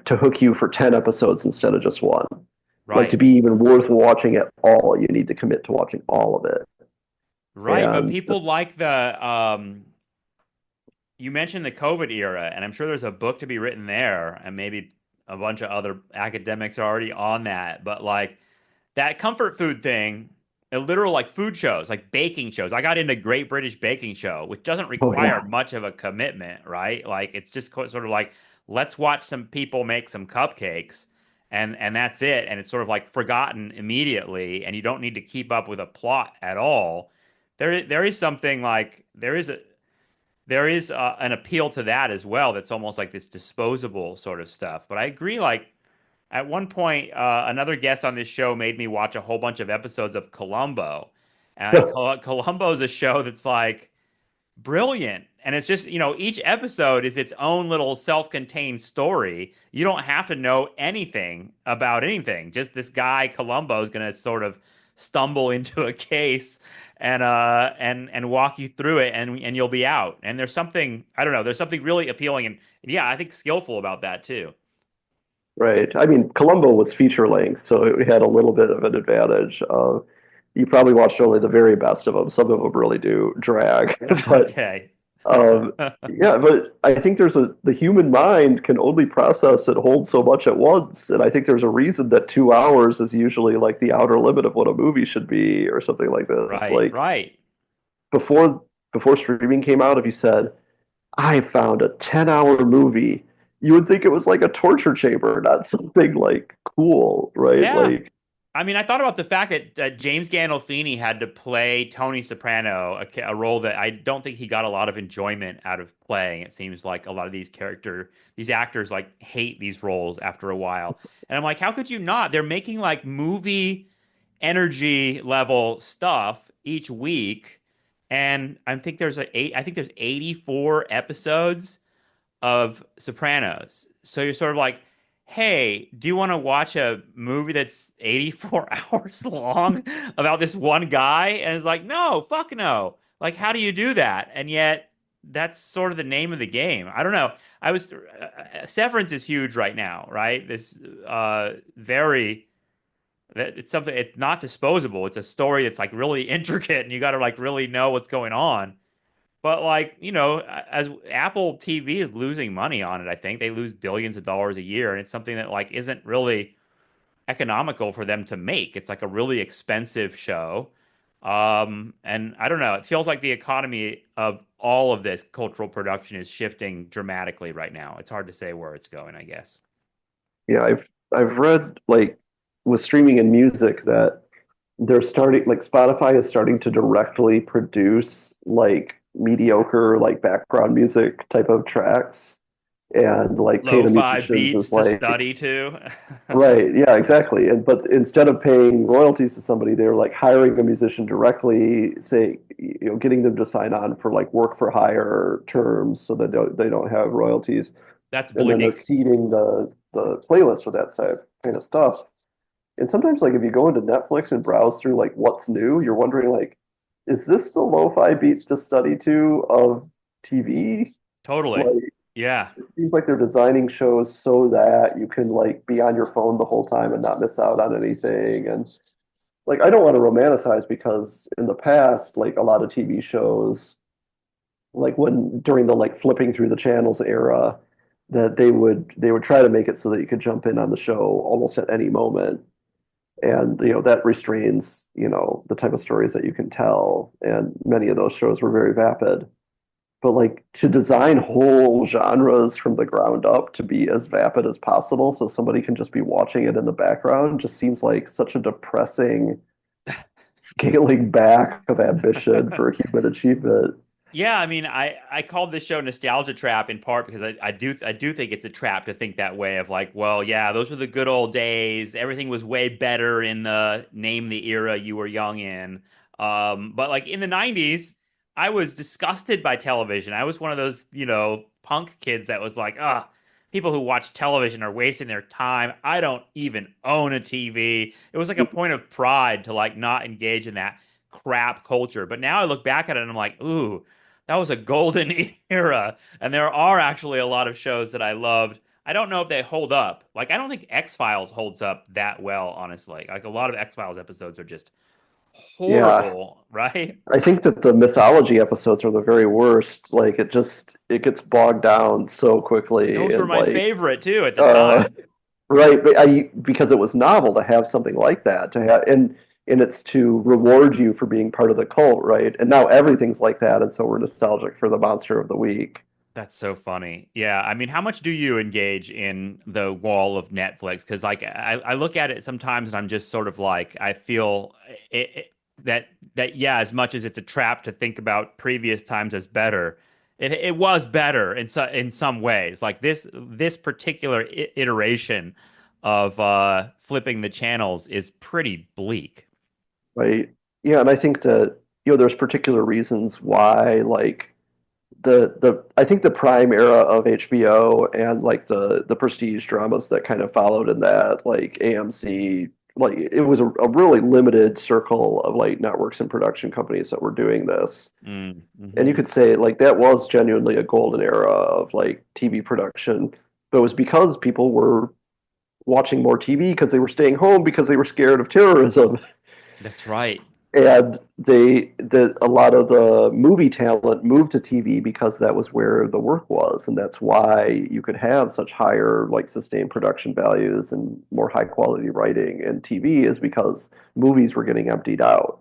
hook you for 10 episodes instead of just one. Like to Right. be even worth watching at all, you need to commit to watching all of it. Right, but And people that's like the you mentioned the COVID era, and I'm sure there's a book to be written there, and maybe a bunch of other academics are already on that. But like that comfort food thing, a literal like food shows, like baking shows. I got into Great British Baking Show, which doesn't oh require yeah. much of a commitment, right? Like it's just sort of like let's watch some people make some cupcakes, and that's it. And it's sort of like forgotten immediately, and you don't need to keep up with a plot at all. There is something like there is an appeal to that as well. That's almost like this disposable sort of stuff. But I agree, like at one point, another guest on this show made me watch a whole bunch of episodes of Columbo. And Columbo is a show that's like brilliant. And it's just, each episode is its own little self-contained story. You don't have to know anything about anything. Just this guy, Columbo, is going to sort of stumble into a case and walk you through it and you'll be out. And there's something, I don't know, there's something really appealing and yeah, I think skillful about that too. Right. I mean, Columbo was feature length, so it had a little bit of an advantage. You probably watched only the very best of them. Some of them really do drag, but Okay. um, yeah. But I think the human mind can only process and hold so much at once, and I think there's a reason that 2 hours is usually like the outer limit of what a movie should be, or something like this. Right, Like right. before before streaming came out, if you said, I found a 10-hour movie, you would think it was like a torture chamber, not something like cool, right? Yeah. Like, I mean, I thought about the fact that James Gandolfini had to play Tony Soprano, a role that I don't think he got a lot of enjoyment out of playing. It seems like a lot of these actors like hate these roles after a while. And I'm like, how could you not? They're making like movie energy level stuff each week. And I think there's 84 episodes of Sopranos. So you're sort of like, hey, do you want to watch a movie that's 84 hours long about this one guy? And it's like, no, fuck no. Like, how do you do that? And yet, that's sort of the name of the game. I don't know. Severance is huge right now, right? This very it's something. It's not disposable. It's a story that's like really intricate, and you got to like really know what's going on. But like, as Apple TV is losing money on it, I think they lose billions of dollars a year, and it's something that like isn't really economical for them to make. It's like a really expensive show. And I don't know, it feels like the economy of all of this cultural production is shifting dramatically right now. It's hard to say where it's going, I guess. yeah, I've read like with streaming and music that they're starting like Spotify is starting to directly produce like mediocre like background music type of tracks and like pay the Lo-fi musicians beats as to like study to. right, yeah, exactly. And but instead of paying royalties to somebody, they're like hiring a musician directly, say, getting them to sign on for like work for hire terms so that they don't have royalties, That's and then they're bleak. seeding the playlist with that type kind of stuff. And sometimes, like, if you go into Netflix and browse through like what's new, you're wondering like, is this the lo-fi beats to study to of TV? Totally. Like, Yeah. it seems like they're designing shows so that you can like be on your phone the whole time and not miss out on anything. And like, I don't want to romanticize because in the past, like a lot of TV shows, like when during the like flipping through the channels era, that they would try to make it so that you could jump in on the show almost at any moment. And that restrains the type of stories that you can tell, and many of those shows were very vapid. But like to design whole genres from the ground up to be as vapid as possible so somebody can just be watching it in the background just seems like such a depressing scaling back of ambition for human achievement. Yeah, I mean, I called this show Nostalgia Trap in part because I do think it's a trap to think that way of like, well, yeah, those were the good old days. Everything was way better in the name the era you were young in. But like in the 90s, I was disgusted by television. I was one of those, punk kids that was like, ah, people who watch television are wasting their time. I don't even own a TV. It was like a point of pride to like not engage in that crap culture. But now I look back at it and I'm like, ooh, that was a golden era. And there are actually a lot of shows that I loved. I don't know if they hold up. Like, I don't think X-Files holds up that well, honestly. Like, a lot of X-Files episodes are just Yeah, horrible, right? I think that the mythology episodes are the very worst. Like it gets bogged down so quickly Those were and my like favorite too at the uh time. right, but because it was novel to have something like that to have, and it's to reward you for being part of the cult, right? And now everything's like that, and so we're nostalgic for the monster of the week. That's so funny. Yeah, I mean, how much do you engage in the wall of Netflix? Because like I look at it sometimes and I'm just sort of like I feel that yeah, as much as it's a trap to think about previous times as better, it was better in some ways. Like this particular iteration of flipping the channels is pretty bleak. Right? Yeah, and I think that there's particular reasons why like the I think the prime era of HBO and like the prestige dramas that kind of followed in that, like AMC, like it was a really limited circle of like networks and production companies that were doing this. And you Hmm. could say like that was genuinely a golden era of like TV production, but it was because people were watching more TV because they were staying home because they were scared of terrorism. That's right. And a lot of the movie talent moved to TV because that was where the work was, and that's why you could have such higher like sustained production values and more high quality writing in TV is because movies were getting emptied out.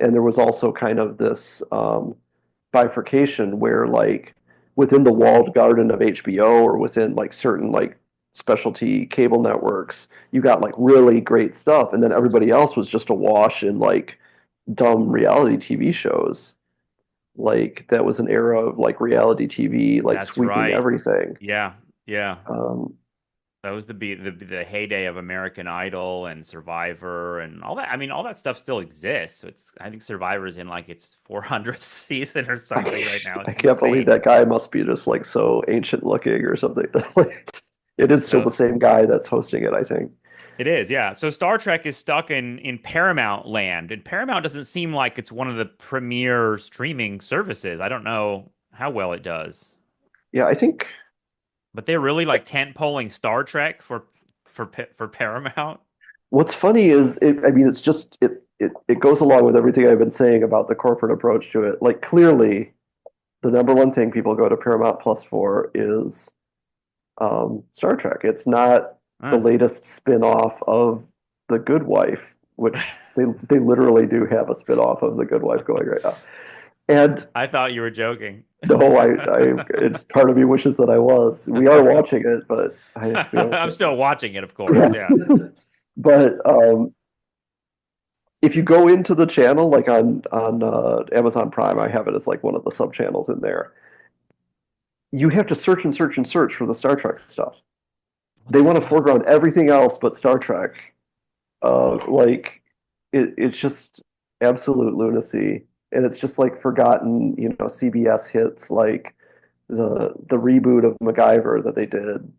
And there was also kind of this bifurcation where like within the walled garden of HBO or within like certain like specialty cable networks, you got like really great stuff, and then everybody else was just awash in like dumb reality TV shows. Like that was an era of like reality TV like That's sweeping right. everything. Yeah. Yeah. Um, That was the heyday of American Idol and Survivor and all that. I mean, all that stuff still exists. So it's I think Survivor's in like its 400th season or something I, right now. I It's can't believe insane. that guy must be just like so ancient looking or something. Like, it It's is still so the same guy that's hosting it, I think. it is, yeah. So Star Trek is stuck in Paramount land, and Paramount doesn't seem like it's one of the premier streaming services. I don't know how well it does, Yeah, I think but they're really like tent polling Star Trek for Paramount. what's funny is I mean it's just it goes along with everything I've been saying about the corporate approach to it. Like clearly the number one thing people go to Paramount Plus for is Star Trek. It's not the Huh. latest spin-off of The Good Wife, which they literally do have a spin-off of The Good Wife going right now. And I thought you were joking. no, it's part of me wishes that I was. We are watching it, but I have to be honest I'm with still watching it, of course. you. Yeah. Yeah. But if you go into the channel, like on Amazon Prime, I have it as like one of the sub channels in there. You have to search and search and search for the Star Trek stuff. What They the want to fuck? foreground everything else but Star Trek. Like it's just absolute lunacy, and it's just like forgotten, CBS hits like the reboot of MacGyver that they did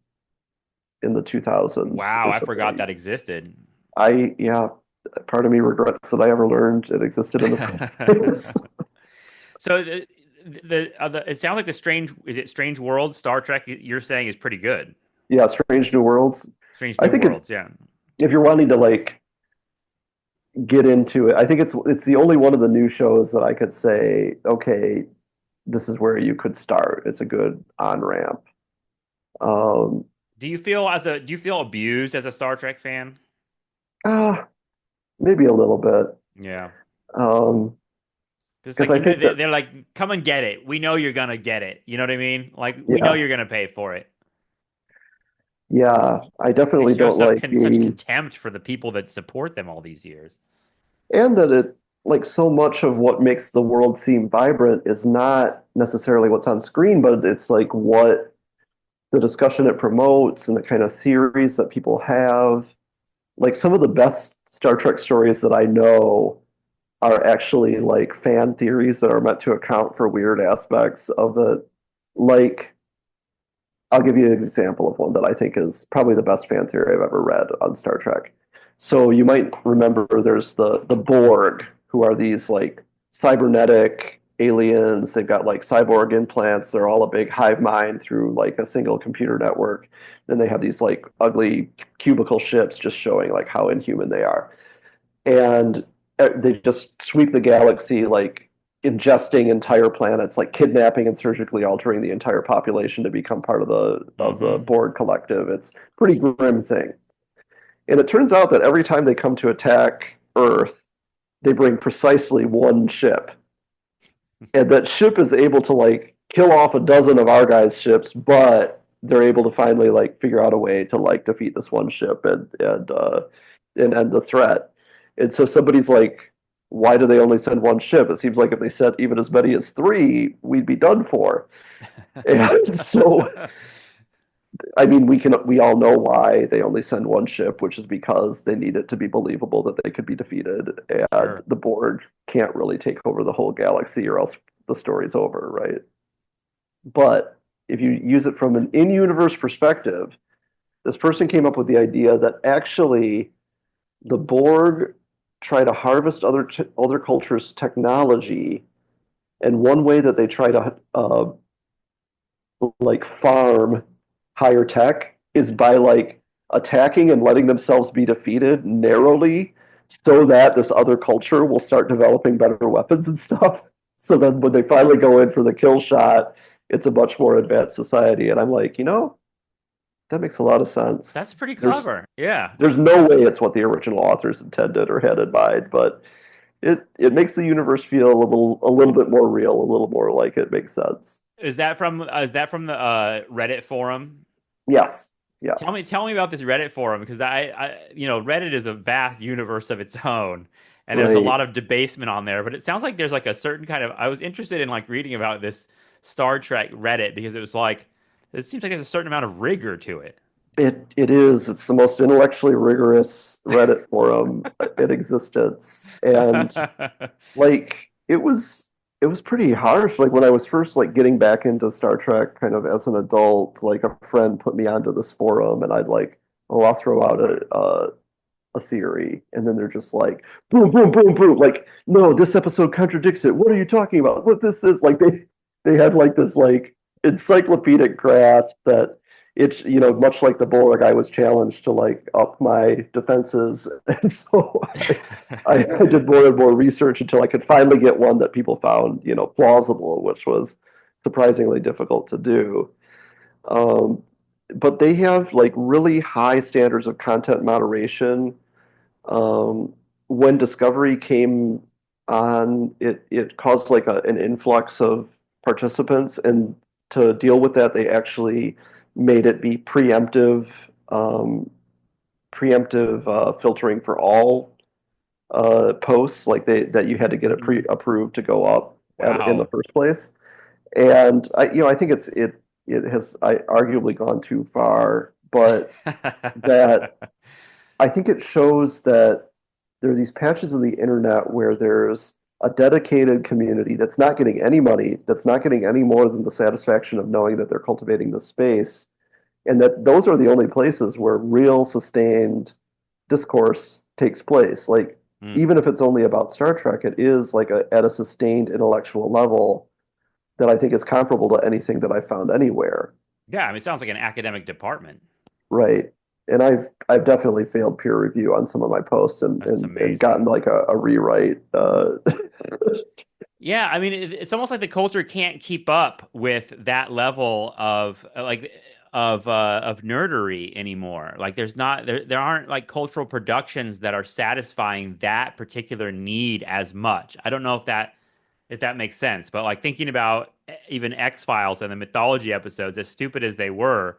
in the 2000s Wow, or I forgot something. that existed. Yeah, part of me regrets that I ever learned it existed in the first place. So it sounds like the strange is it Strange Worlds Star Trek you're saying is pretty good. Yeah, Strange New Worlds. Strange I New think Worlds, yeah. if you're wanting to like get into it, I think it's the only one of the new shows that I could say, okay, this is where you could start. It's a good on ramp. Um, Do you feel abused as a Star Trek fan? ah, maybe a little bit. Yeah. Um, It's because like I think that they're like, come and get it. We know you're gonna get it. You know what I mean? Like we know yeah, you're gonna pay for it. yeah, I They definitely show don't like such the contempt for the people that support them all these years. and that it like so much of what makes the world seem vibrant is not necessarily what's on screen, but it's like what the discussion it promotes and the kind of theories that people have. Like some of the best Star Trek stories that I know are actually like fan theories that are meant to account for weird aspects of the like I'll give you an example of one that I think is probably the best fan theory I've ever read on Star Trek. So you might remember there's the Borg, who are these like cybernetic aliens. They've got like cyborg implants. They're all a big hive mind through like a single computer network. Then they have these like ugly cubicle ships just showing like how inhuman they are. And they just sweep the galaxy like ingesting entire planets, like kidnapping and surgically altering the entire population to become part of the Hmm. Borg collective. It's a pretty grim thing. And it turns out that every time they come to attack Earth, they bring precisely one ship. And that ship is able to like kill off a dozen of our guys' ships, but they're able to finally like figure out a way to like defeat this one ship and end the threat. And so somebody's like, why do they only send one ship? It seems like if they sent even as many as three, we'd be done for. And so I mean, we all know why they only send one ship, which is because they need it to be believable that they could be defeated, and Sure. the board can't really take over the whole galaxy, or else the story's over, right? But if you use it from an in-universe perspective, this person came up with the idea that actually the Borg try to harvest other cultures' technology, and one way that they try to like farm higher tech is by like attacking and letting themselves be defeated narrowly so that this other culture will start developing better weapons and stuff. So then when they finally go in for the kill shot, it's a much more advanced society. And I'm like, that makes a lot of sense. That's pretty There's clever. Yeah. there's no way it's what the original authors intended or had in mind, but it makes the universe feel a little bit more real, a little more like it makes sense. Is that from the Reddit forum? Yes. Yeah. Tell me about this Reddit forum because Reddit is a vast universe of its own, and there's a Right. lot of debasement on there. But it sounds like there's like a certain kind of. I was interested in like reading about this Star Trek Reddit because it was like it seems like there's a certain amount of rigor to it. It is. It's the most intellectually rigorous Reddit forum in existence. And like it was pretty harsh. Like when I was first like getting back into Star Trek kind of as an adult, like a friend put me onto this forum and I'd like, oh, I'll throw out a theory. And then they're just like, boom, boom, boom, boom. Like, no, this episode contradicts it. What are you talking about? What this is? Like they had like this like encyclopedic grasp that it's much like the Borg, I was challenged to like up my defenses, and so I did more and more research until I could finally get one that people found plausible, which was surprisingly difficult to do. Um, but they have like really high standards of content moderation. um, when Discovery came on, it caused like an influx of participants, and to deal with that, they actually made it be um, preemptive filtering for all posts, like that you had to get it pre-approved to go up in the Wow. first place. And I think it has arguably gone too far, but that I think it shows that there are these patches of the internet where there's a dedicated community that's not getting any money, that's not getting any more than the satisfaction of knowing that they're cultivating the space, and that those are the only places where real sustained discourse takes place. Like, Mm. even if it's only about Star Trek, it is like at a sustained intellectual level that I think is comparable to anything that I found anywhere. Yeah, I mean, it sounds like an academic department. Right. And I've definitely failed peer review on some of my posts That's and gotten amazing. like a rewrite. Yeah, I mean, it's almost like the culture can't keep up with that level of of nerdery anymore. Like, there aren't like cultural productions that are satisfying that particular need as much. I don't know if that makes sense, but like thinking about even X-Files and the mythology episodes, as stupid as they were,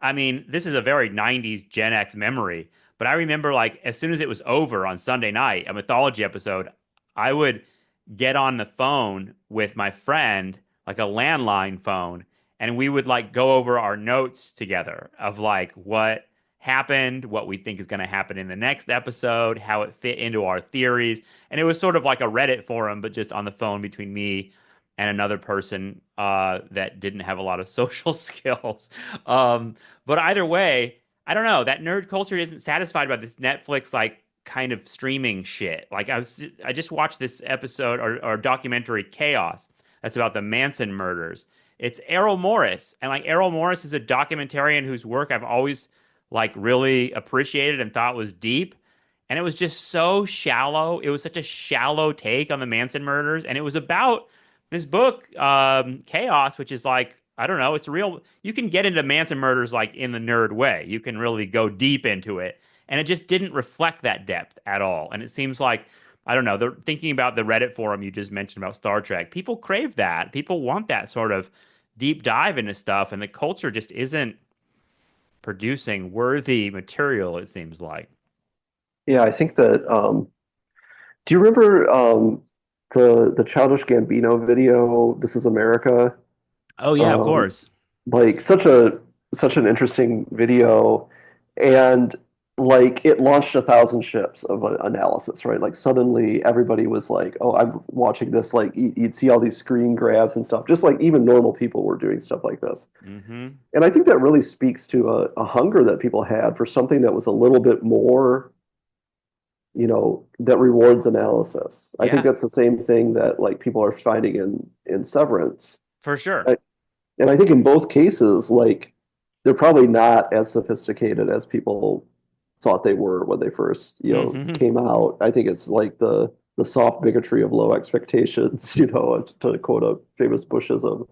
I mean, this is a very 90s Gen X memory, but I remember like as soon as it was over on Sunday night, a mythology episode, I would get on the phone with my friend, like a landline phone, and we would like go over our notes together of like what happened, what we think is going to happen in the next episode, how it fit into our theories. And it was sort of like a Reddit forum, but just on the phone between me and another person that didn't have a lot of social skills. Um, but either way, I don't know. That nerd culture isn't satisfied by this Netflix like kind of streaming shit. Like I just watched this episode or documentary Chaos that's about the Manson murders. It's Errol Morris, and like Errol Morris is a documentarian whose work I've always like really appreciated and thought was deep. And it was just so shallow. It was such a shallow take on the Manson murders, and it was about this book, Chaos, which is like I don't know, it's real. You can get into Manson murders like in the nerd way. You can really go deep into it, and it just didn't reflect that depth at all. And it seems like I don't know. They're thinking about the Reddit forum you just mentioned about Star Trek. People crave that. People want that sort of deep dive into stuff, and the culture just isn't producing worthy material. It seems like. Yeah, I think that do you remember the Childish Gambino video, This Is America? Oh yeah, of Um, course. like such an interesting video, and like it launched 1,000 ships of analysis, right? Like suddenly everybody was like, "Oh, I'm watching this." Like you'd see all these screen grabs and stuff. Just like even normal people were doing stuff like this, Mm-hmm. and I think that really speaks to a hunger that people had for something that was a little bit more, that rewards analysis. I think Yeah, that's the same thing that like people are finding in Severance. for sure. I, and I think in both cases, like they're probably not as sophisticated as people thought they were when they first, Mm-hmm. came out. I think it's like the soft bigotry of low expectations, to quote a famous Bushism.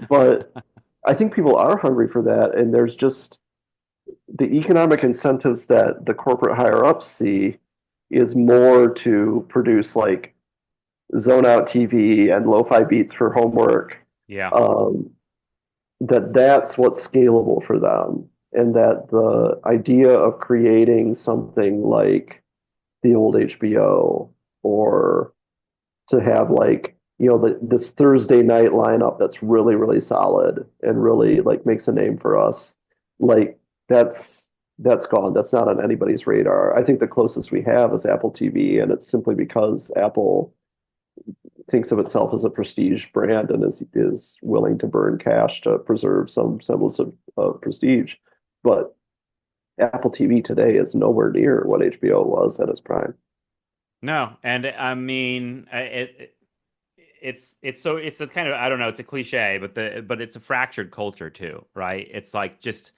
But I think people are hungry for that, and there's just the economic incentives that the corporate higher ups see is more to produce like zone out TV and lo-fi beats for homework. Yeah. Um, that's what's scalable for them, and that the idea of creating something like the old HBO, or to have like this Thursday night lineup that's really really solid and really like makes a name for us, like that's gone. That's not on anybody's radar. I think the closest we have is Apple TV, and it's simply because Apple thinks of itself as a prestige brand and is willing to burn cash to preserve some semblance of prestige. But Apple TV today is nowhere near what HBO was at its prime. No, and I mean it's a kind of I don't know, it's a cliche, but it's a fractured culture too, right? It's like just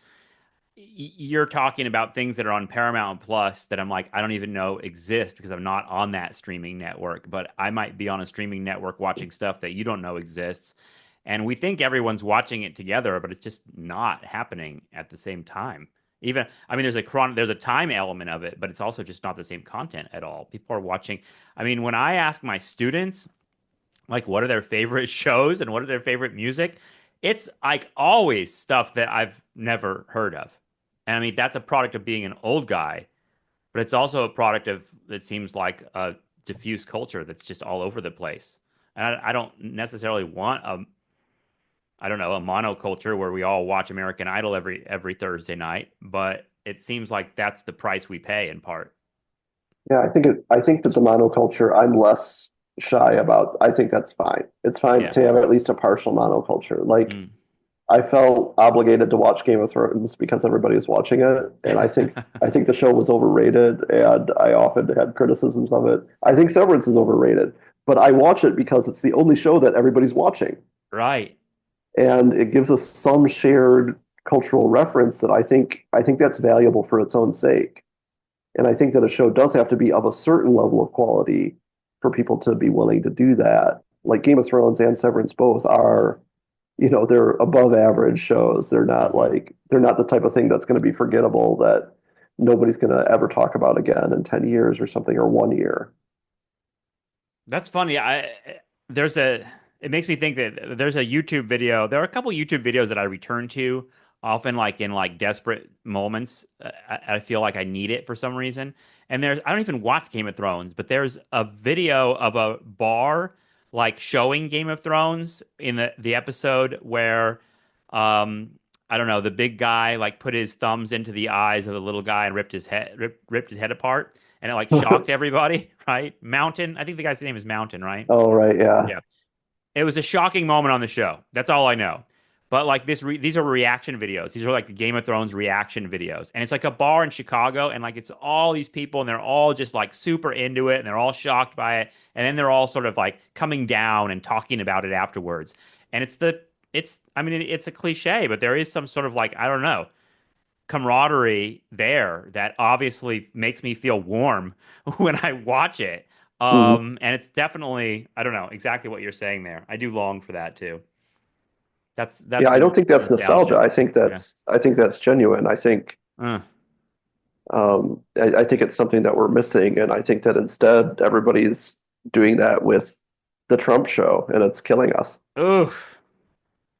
you're talking about things that are on Paramount Plus that I'm like I don't even know exist because I'm not on that streaming network, but I might be on a streaming network watching stuff that you don't know exists. And we think everyone's watching it together, but it's just not happening at the same time. Even I mean there's a time element of it, but it's also just not the same content at all. People are watching. I mean, when I ask my students like what are their favorite shows and what are their favorite music, it's like always stuff that I've never heard of. And I mean, that's a product of being an old guy, but it's also a product of it seems like a diffuse culture that's just all over the place. And I don't necessarily want I don't know, a monoculture where we all watch American Idol every Thursday night, but it seems like that's the price we pay in part. Yeah, I think that the monoculture I'm less shy about. I think that's fine. It's fine Yeah. to have at least a partial monoculture. Like Mm. I felt obligated to watch Game of Thrones because everybody was watching it, and I think the show was overrated, and I often had criticisms of it. I think Severance is overrated, but I watch it because it's the only show that everybody's watching, Right. and it gives us some shared cultural reference that I think that's valuable for its own sake. And I think that a show does have to be of a certain level of quality for people to be willing to do that. Like Game of Thrones and Severance both are, they're above average shows. They're not the type of thing that's going to be forgettable that nobody's going to ever talk about again in 10 years or something, or 1 year. That's funny. There's a it makes me think that there's a YouTube video. There are a couple YouTube videos that I return to often, like in like desperate moments. I feel like I need it for some reason. And I don't even watch Game of Thrones, but there's a video of a bar like showing Game of Thrones in the episode where um I don't know, the big guy like put his thumbs into the eyes of the little guy and ripped his head apart, and it like shocked everybody, right? Mountain, I think the guy's name is Mountain, right? Oh, right, yeah. Yeah. It was a shocking moment on the show. That's all I know. But like these are reaction videos. These are like the Game of Thrones reaction videos, and it's like a bar in Chicago, and like it's all these people, and they're all just like super into it, and they're all shocked by it, and then they're all sort of like coming down and talking about it afterwards. And I mean, it's a cliche, but there is some sort of like, I don't know, camaraderie there that obviously makes me feel warm when I watch it. Mhm. And it's definitely, I don't know exactly what you're saying there. I do long for that too. That's Yeah, I don't think that's nostalgia. nostalgic. I think Yeah. that's genuine. Uh, I think it's something that we're missing, and I think that instead everybody's doing that with the Trump show, and it's killing us. oof,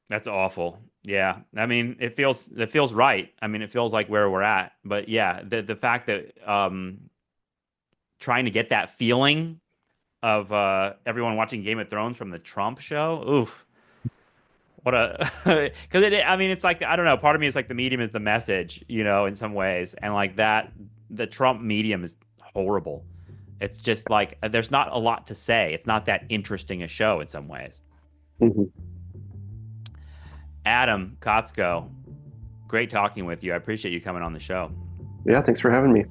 that's awful. Yeah. I mean, it feels right. I mean, it feels like where we're at. But yeah, the fact that trying to get that feeling of everyone watching Game of Thrones from the Trump show, oof. What a because I mean, it's like, I don't know, part of me is like the medium is the message, in some ways, and like that the Trump medium is horrible. It's just like there's not a lot to say. It's not that interesting a show in some ways. Mhm. Adam Kotsko, great talking with you. I appreciate you coming on the show. Yeah, thanks for having me.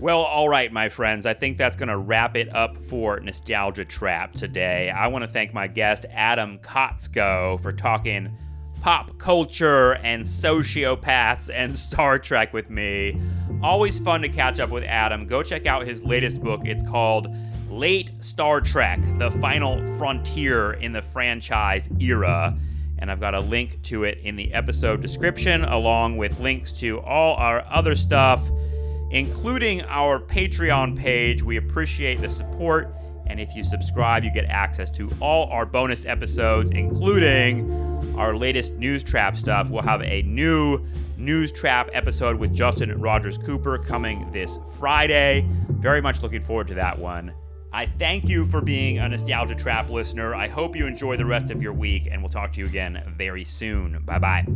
Well, all right, my friends. I think that's going to wrap it up for Nostalgia Trap today. I want to thank my guest, Adam Kotsko, for talking pop culture and sociopaths and Star Trek with me. Always fun to catch up with Adam. Go check out his latest book. It's called Late Star Trek, The Final Frontier in the Franchise Era. And I've got a link to it in the episode description, along with links to all our other stuff, including our Patreon page. We appreciate the support, and if you subscribe, you get access to all our bonus episodes, including our latest News Trap stuff. We'll have a new News Trap episode with Justin Rogers Cooper coming this Friday. Very much looking forward to that one. I thank you for being a Nostalgia Trap listener. I hope you enjoy the rest of your week, and we'll talk to you again very soon. Bye-bye.